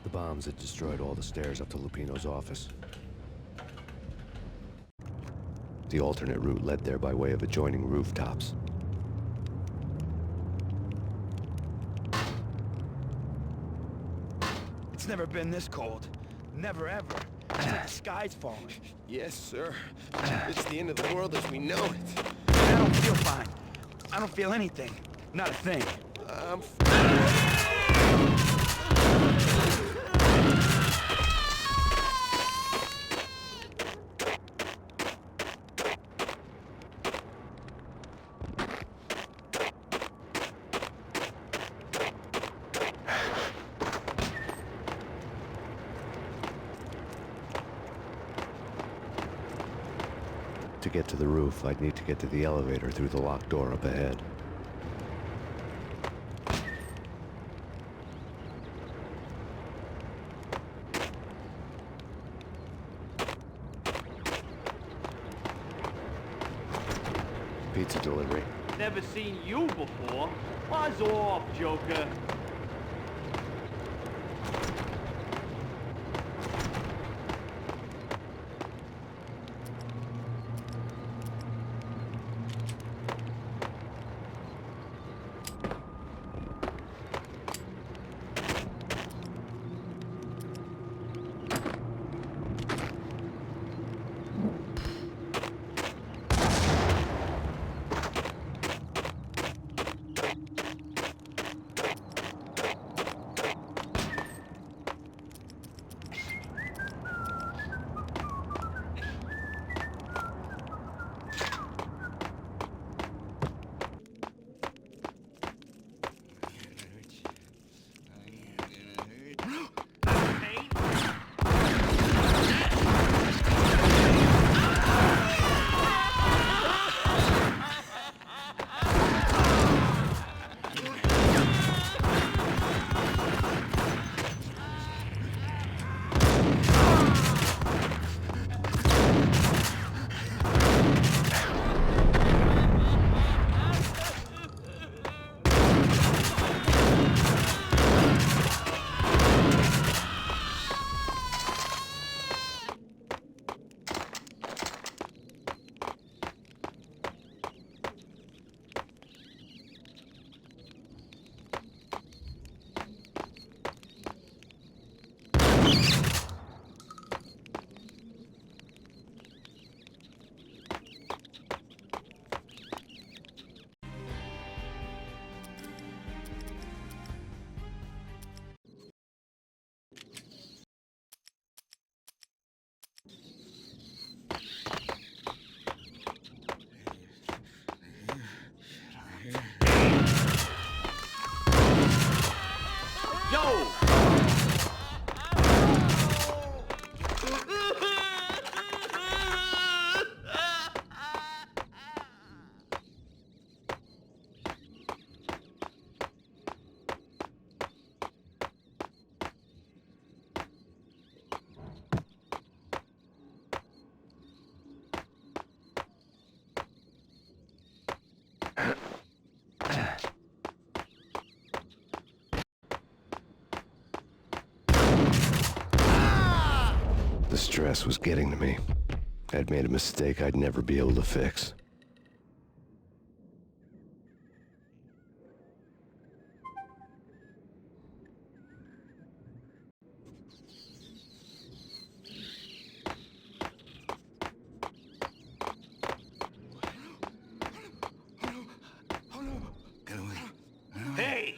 C: The bombs had destroyed all the stairs up to Lupino's office. The alternate route led there by way of adjoining rooftops.
I: It's never been this cold. Never ever. It's like the sky's falling.
R: Yes, sir. It's the end of the world as we know it.
I: I don't feel fine. I don't feel anything. Not a thing.
C: To get to the roof, I'd need to get to the elevator through the locked door up ahead. Pizza delivery.
B: Never seen you before. Buzz off, Joker.
C: stress was getting to me. I'd made a mistake I'd never be able to fix.
B: Hey!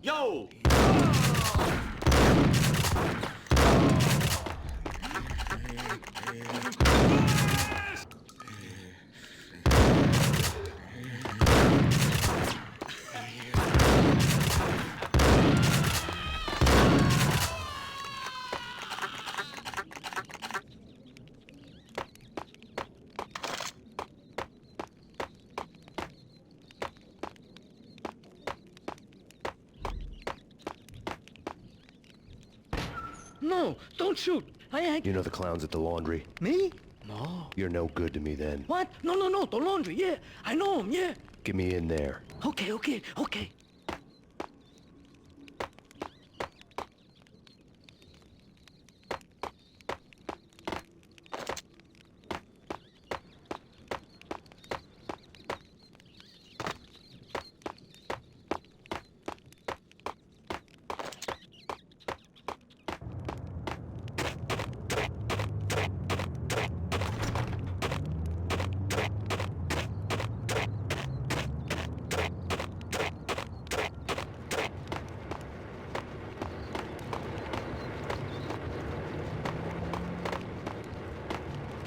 B: Yo!
P: No, don't shoot. I ain't...
C: You know the clowns at the laundry?
P: Me? No.
C: You're no good to me then.
P: What? No, the laundry, yeah. I know him, yeah.
C: Get me in there.
P: Okay.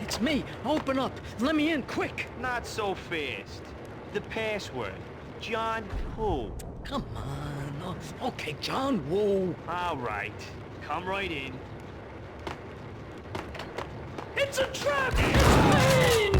P: It's me. Open up. Let me in, quick.
B: Not so fast. The password. John who?
P: Come on. Oh, okay, John Woo.
B: All right. Come right in.
P: It's a trap! It's Payne!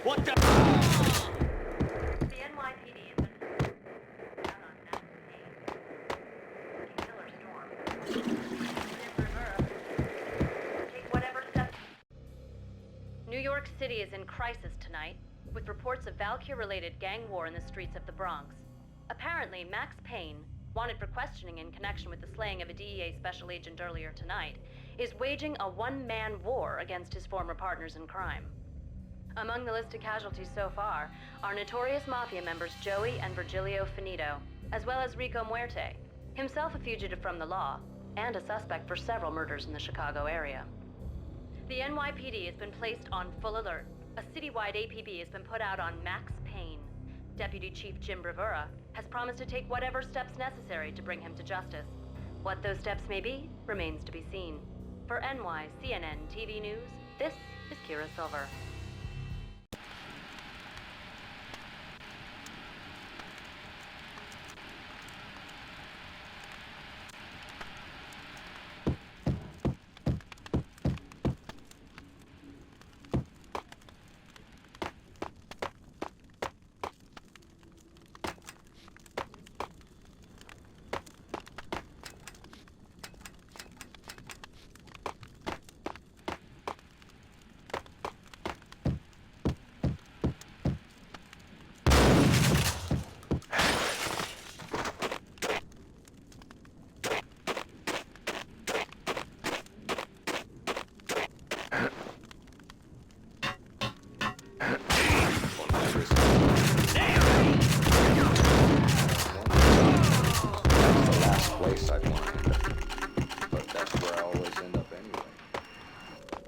B: What the?
A: New York City is in crisis tonight, with reports of Valkyr-related gang war in the streets of the Bronx. Apparently, Max Payne, wanted for questioning in connection with the slaying of a DEA special agent earlier tonight, is waging a one-man war against his former partners in crime. Among the listed casualties so far are notorious mafia members Joey and Virgilio Finito, as well as Rico Muerte, himself a fugitive from the law, and a suspect for several murders in the Chicago area. The NYPD has been placed on full alert. A citywide APB has been put out on Max Payne. Deputy Chief Jim Bravura has promised to take whatever steps necessary to bring him to justice. What those steps may be remains to be seen. For NYCNN TV News, this is Kira Silver.
S: Place I'd want to end up. But that's where I always end up anyway.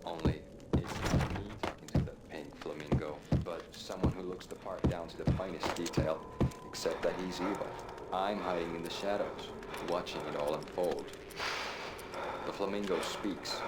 S: Only it's not me talking to the pink flamingo, but someone who looks the part down to the finest detail, except that he's evil. I'm hiding in the shadows, watching it all unfold. The flamingo speaks.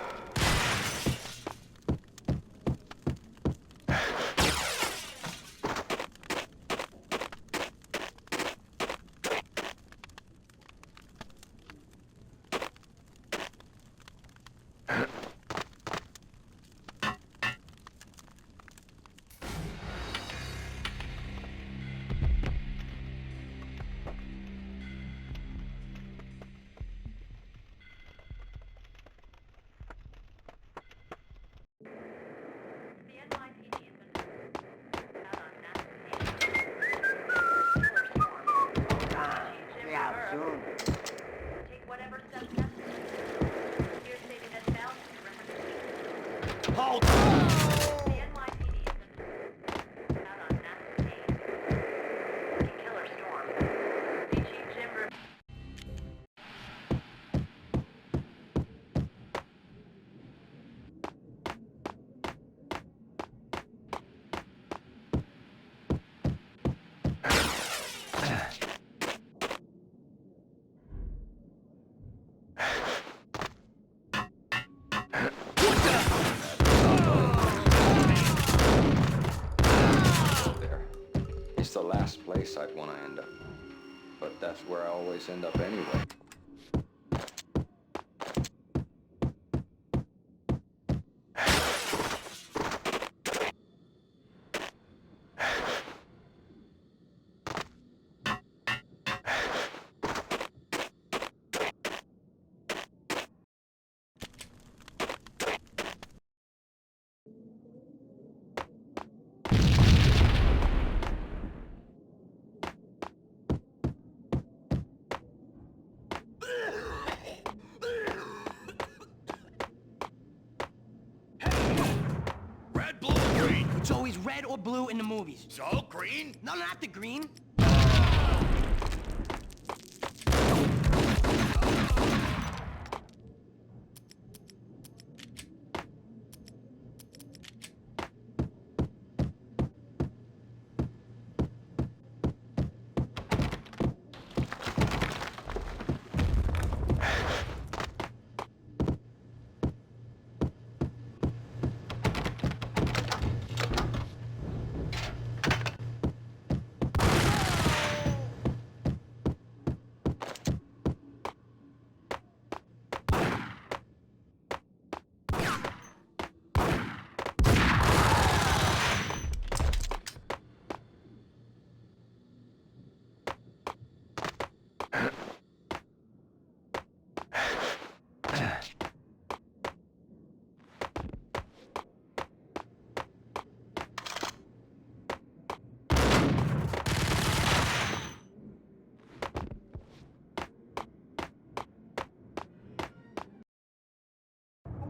B: Hold!
S: It's the last place I'd want to end up. But that's where I always end up anyway.
L: It's always red or blue in the movies.
B: So, green?
L: No, not the green.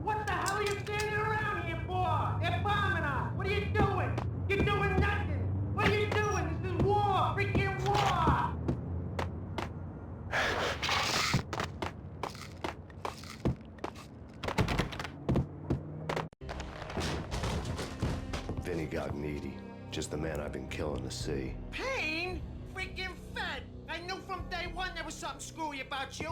L: What the hell are you standing around here for? They're bombing us. What are you doing? You're doing nothing. What are you doing? This is war. Freaking war.
C: Vinny got needy. Just the man I've been killing to see.
L: Payne? Freaking fed. was something screwy about you.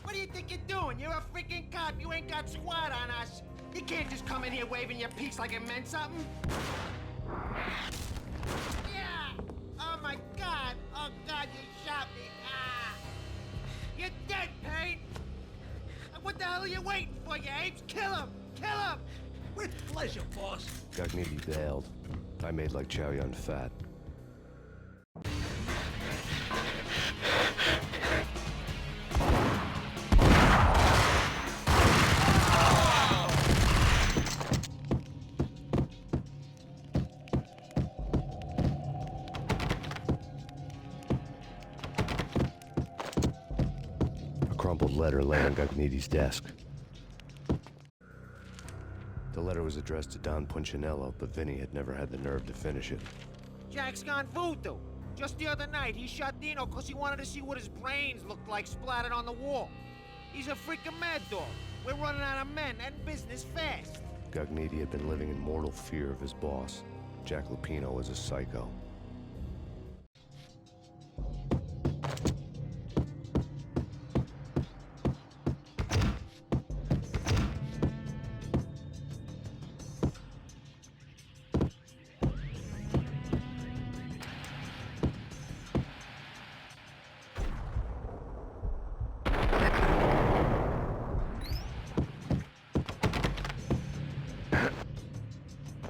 L: What do you think you're doing? You're a freaking cop. You ain't got squad on us. You can't just come in here waving your piece like it meant something. Yeah! Oh my God! Oh God, you shot me! Ah! You're dead, Payne! What the hell are you waiting for, you apes? Kill him! Kill him!
B: With pleasure, boss.
C: Gagnidi bailed. I made like Chow Yun Fat. A crumpled letter lay on Gagnidi's desk. The letter was addressed to Don Punchinello, but Vinny had never had the nerve to finish it.
L: Jack's gone voodoo. Just the other night, he shot Dino because he wanted to see what his brains looked like splattered on the wall. He's a freaking mad dog. We're running out of men and business fast.
C: Gagnidi had been living in mortal fear of his boss. Jack Lupino was a psycho.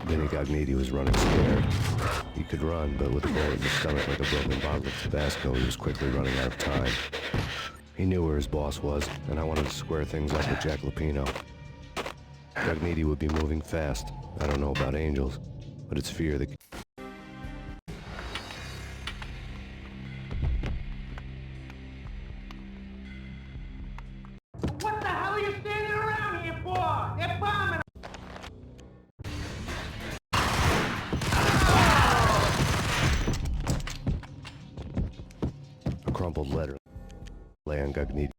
C: Vinny Gagnidi was running scared. He could run, but with a bullet in his stomach like a broken bottle of Tabasco, he was quickly running out of time. He knew where his boss was, and I wanted to square things up with Jack Lupino. Gagnidi would be moving fast. I don't know about angels, but it's fear that...
L: What the hell are you standing around here for? They're bombing!
C: A crumpled letter lay on Gagnidi.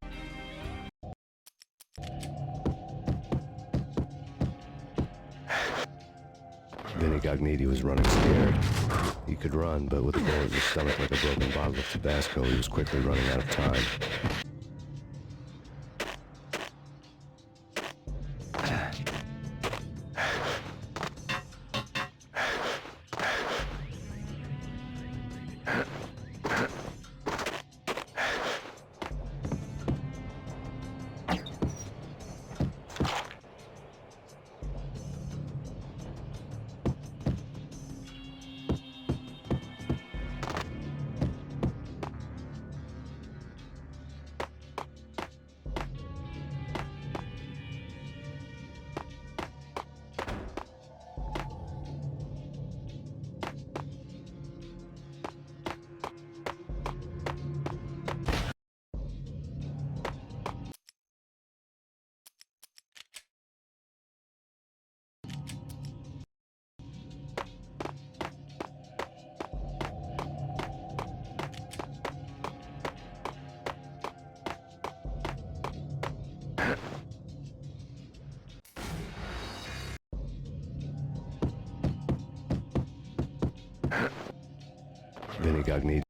C: Vinny Gagnidi was running scared. He could run, but with a bullet in his stomach like a broken bottle of Tabasco, he was quickly running out of time. Vinny Gagnidi.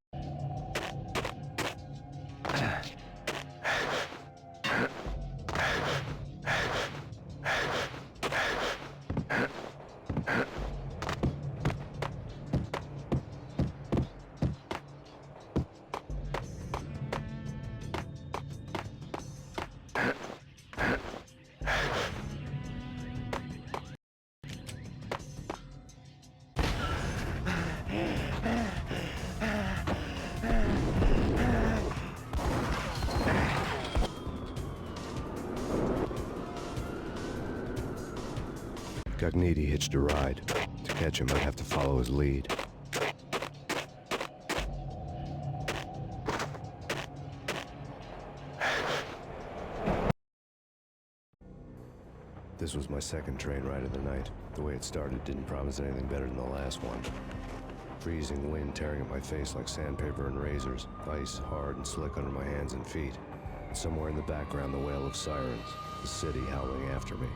C: Gagnidi hitched a ride. To catch him, I'd have to follow his lead. This was my second train ride of the night. The way it started didn't promise anything better than the last one. Freezing wind tearing at my face like sandpaper and razors, ice hard and slick under my hands and feet. And somewhere in the background, the wail of sirens, the city howling after me.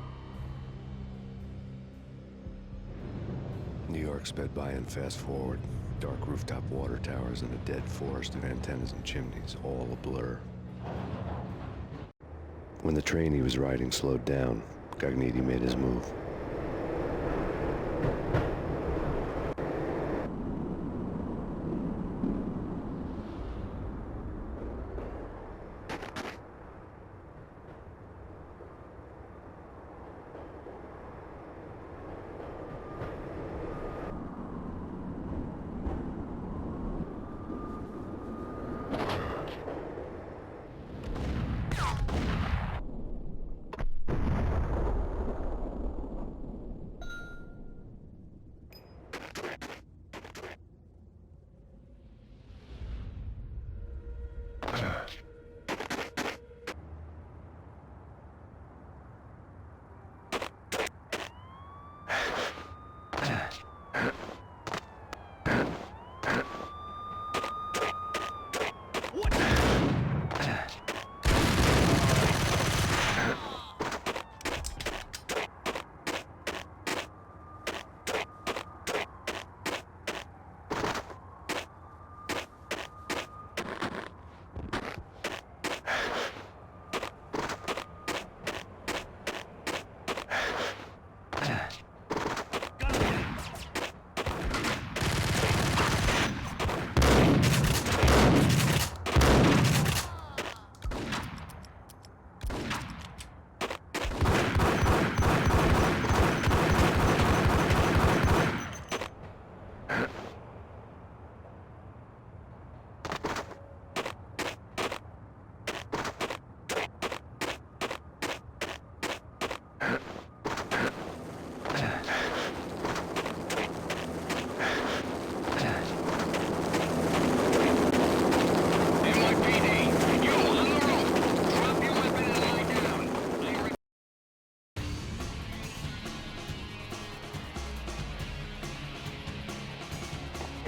C: New York dark sped by and fast forward. Dark rooftop water towers and a dead forest of antennas and chimneys, all a blur. When the train he was riding slowed down, Cogniti made his move.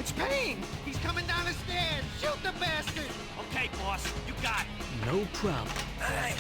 L: It's Payne! He's coming down the stairs! Shoot the bastard!
B: Okay, boss, you got it.
M: No problem.
B: All right.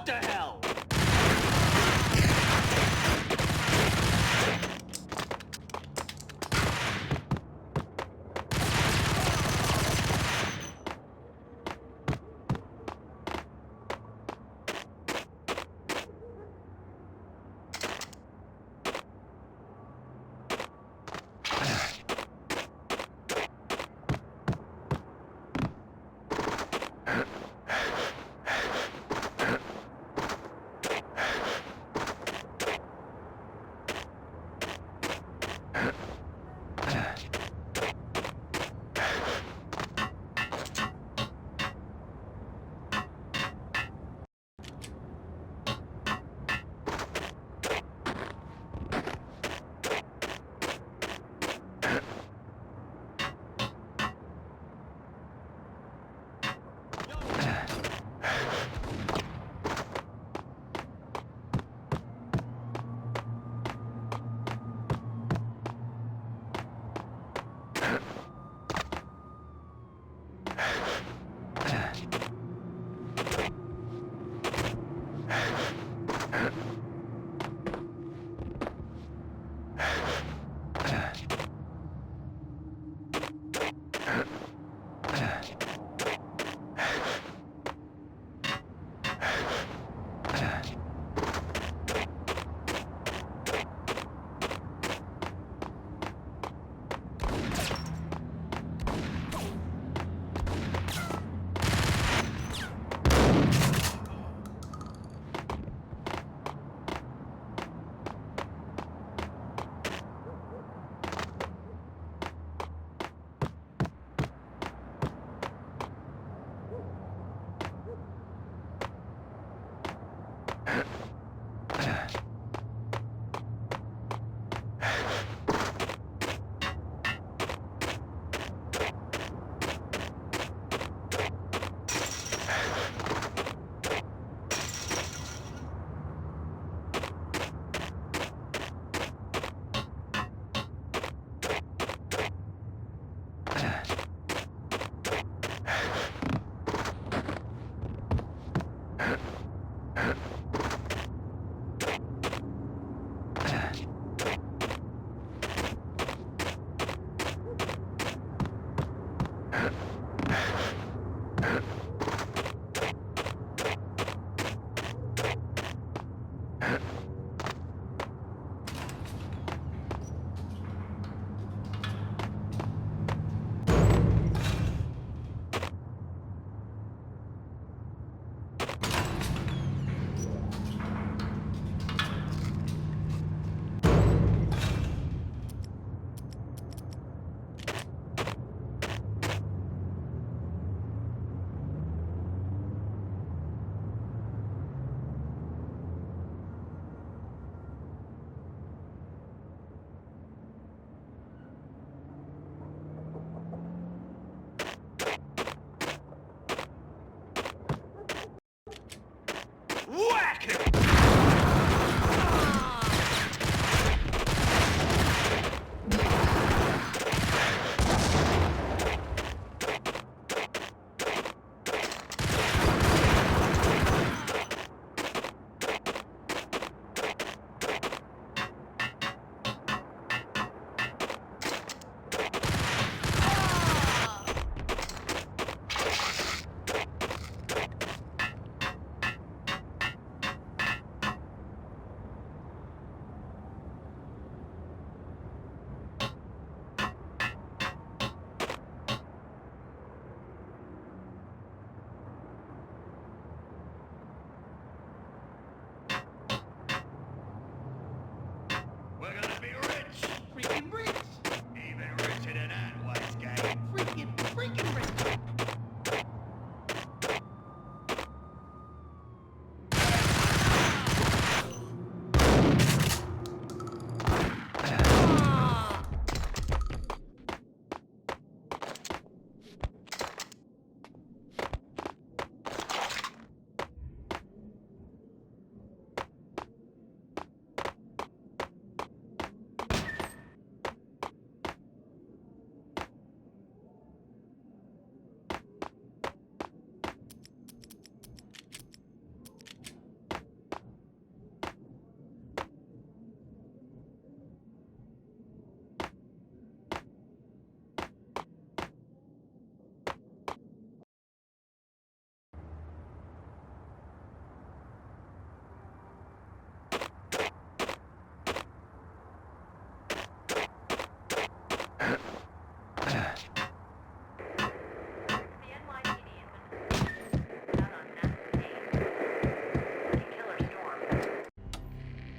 B: What the hell?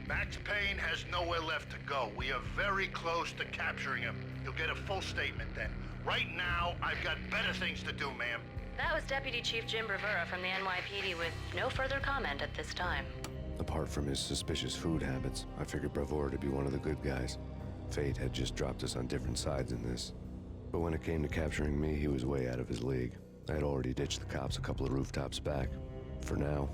T: Max Payne has nowhere left to go. We are very close to capturing him. You'll get a full statement then. Right now, I've got better things to do, ma'am.
A: That was Deputy Chief Jim Rivera from the NYPD with no further comment at this time.
C: Apart from his suspicious food habits, I figured Bravura to be one of the good guys. Fate had just dropped us on different sides in this. But when it came to capturing me, he was way out of his league. I had already ditched the cops a couple of rooftops back. For now.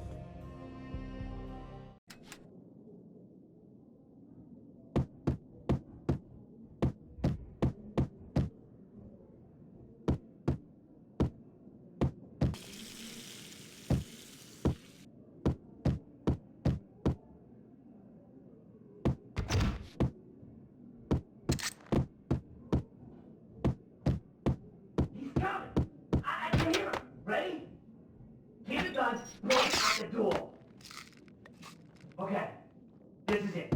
L: Okay, this is it.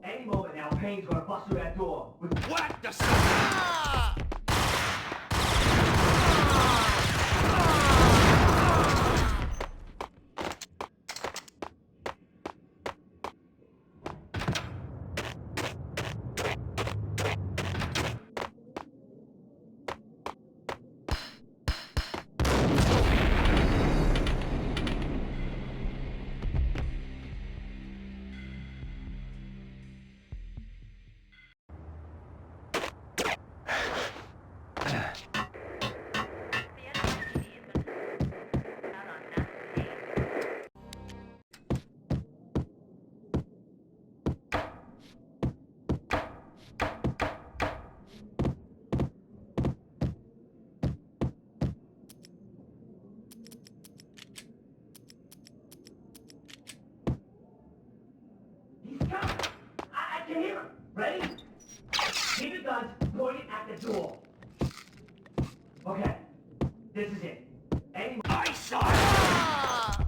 L: Any moment now, Payne's gonna bust through that door with
B: What the
L: I can hear him. Ready? Keep your guns pointed at the door. Okay, this is it. Any
B: I saw it!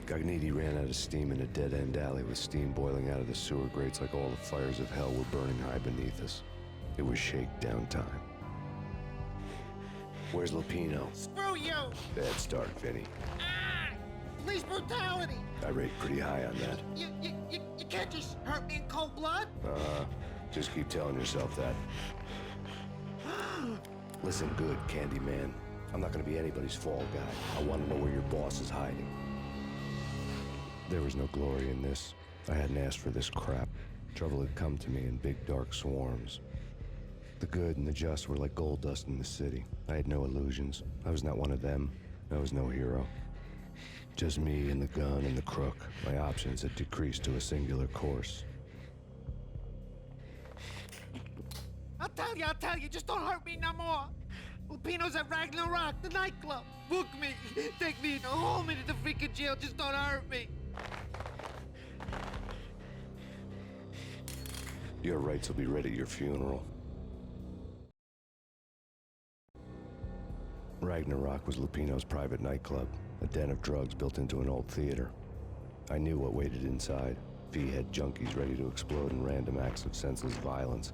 C: Gagniti ran out of steam in a dead-end alley with steam boiling out of the sewer grates like all the fires of hell were burning high beneath us. It was shakedown time. Where's Lupino?
K: Screw you!
C: Bad start, Vinny.
K: Police brutality!
C: I rate pretty high on that.
K: You can't just hurt me in cold blood?
C: Just keep telling yourself that. Listen good, Candyman. I'm not gonna be anybody's fall guy. I wanna know where your boss is hiding. There was no glory in this. I hadn't asked for this crap. Trouble had come to me in big dark swarms. The good and the just were like gold dust in the city. I had no illusions. I was not one of them. I was no hero. Just me and the gun and the crook. My options had decreased to a singular course.
L: I'll tell you, just don't hurt me no more. Lupino's at Ragnarok, the nightclub. Book me, take me, haul me to the freaking jail, just don't hurt me.
C: Your rights will be ready at your funeral. Ragnarok was Lupino's private nightclub, a den of drugs built into an old theater. I knew what waited inside. V had junkies ready to explode in random acts of senseless violence.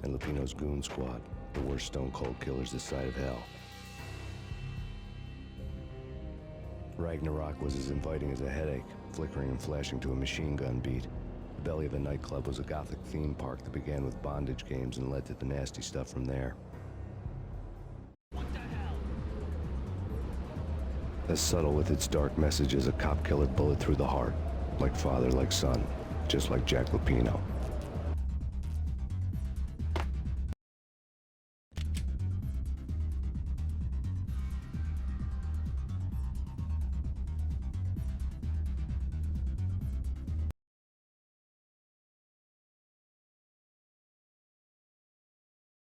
C: And Lupino's goon squad, the worst stone-cold killers this side of hell. Ragnarok was as inviting as a headache, flickering and flashing to a machine gun beat. The belly of a nightclub was a gothic theme park that began with bondage games and led to the nasty stuff from there. As subtle with its dark message as a cop killer bullet through the heart. Like father, like son. Just like Jack Lupino.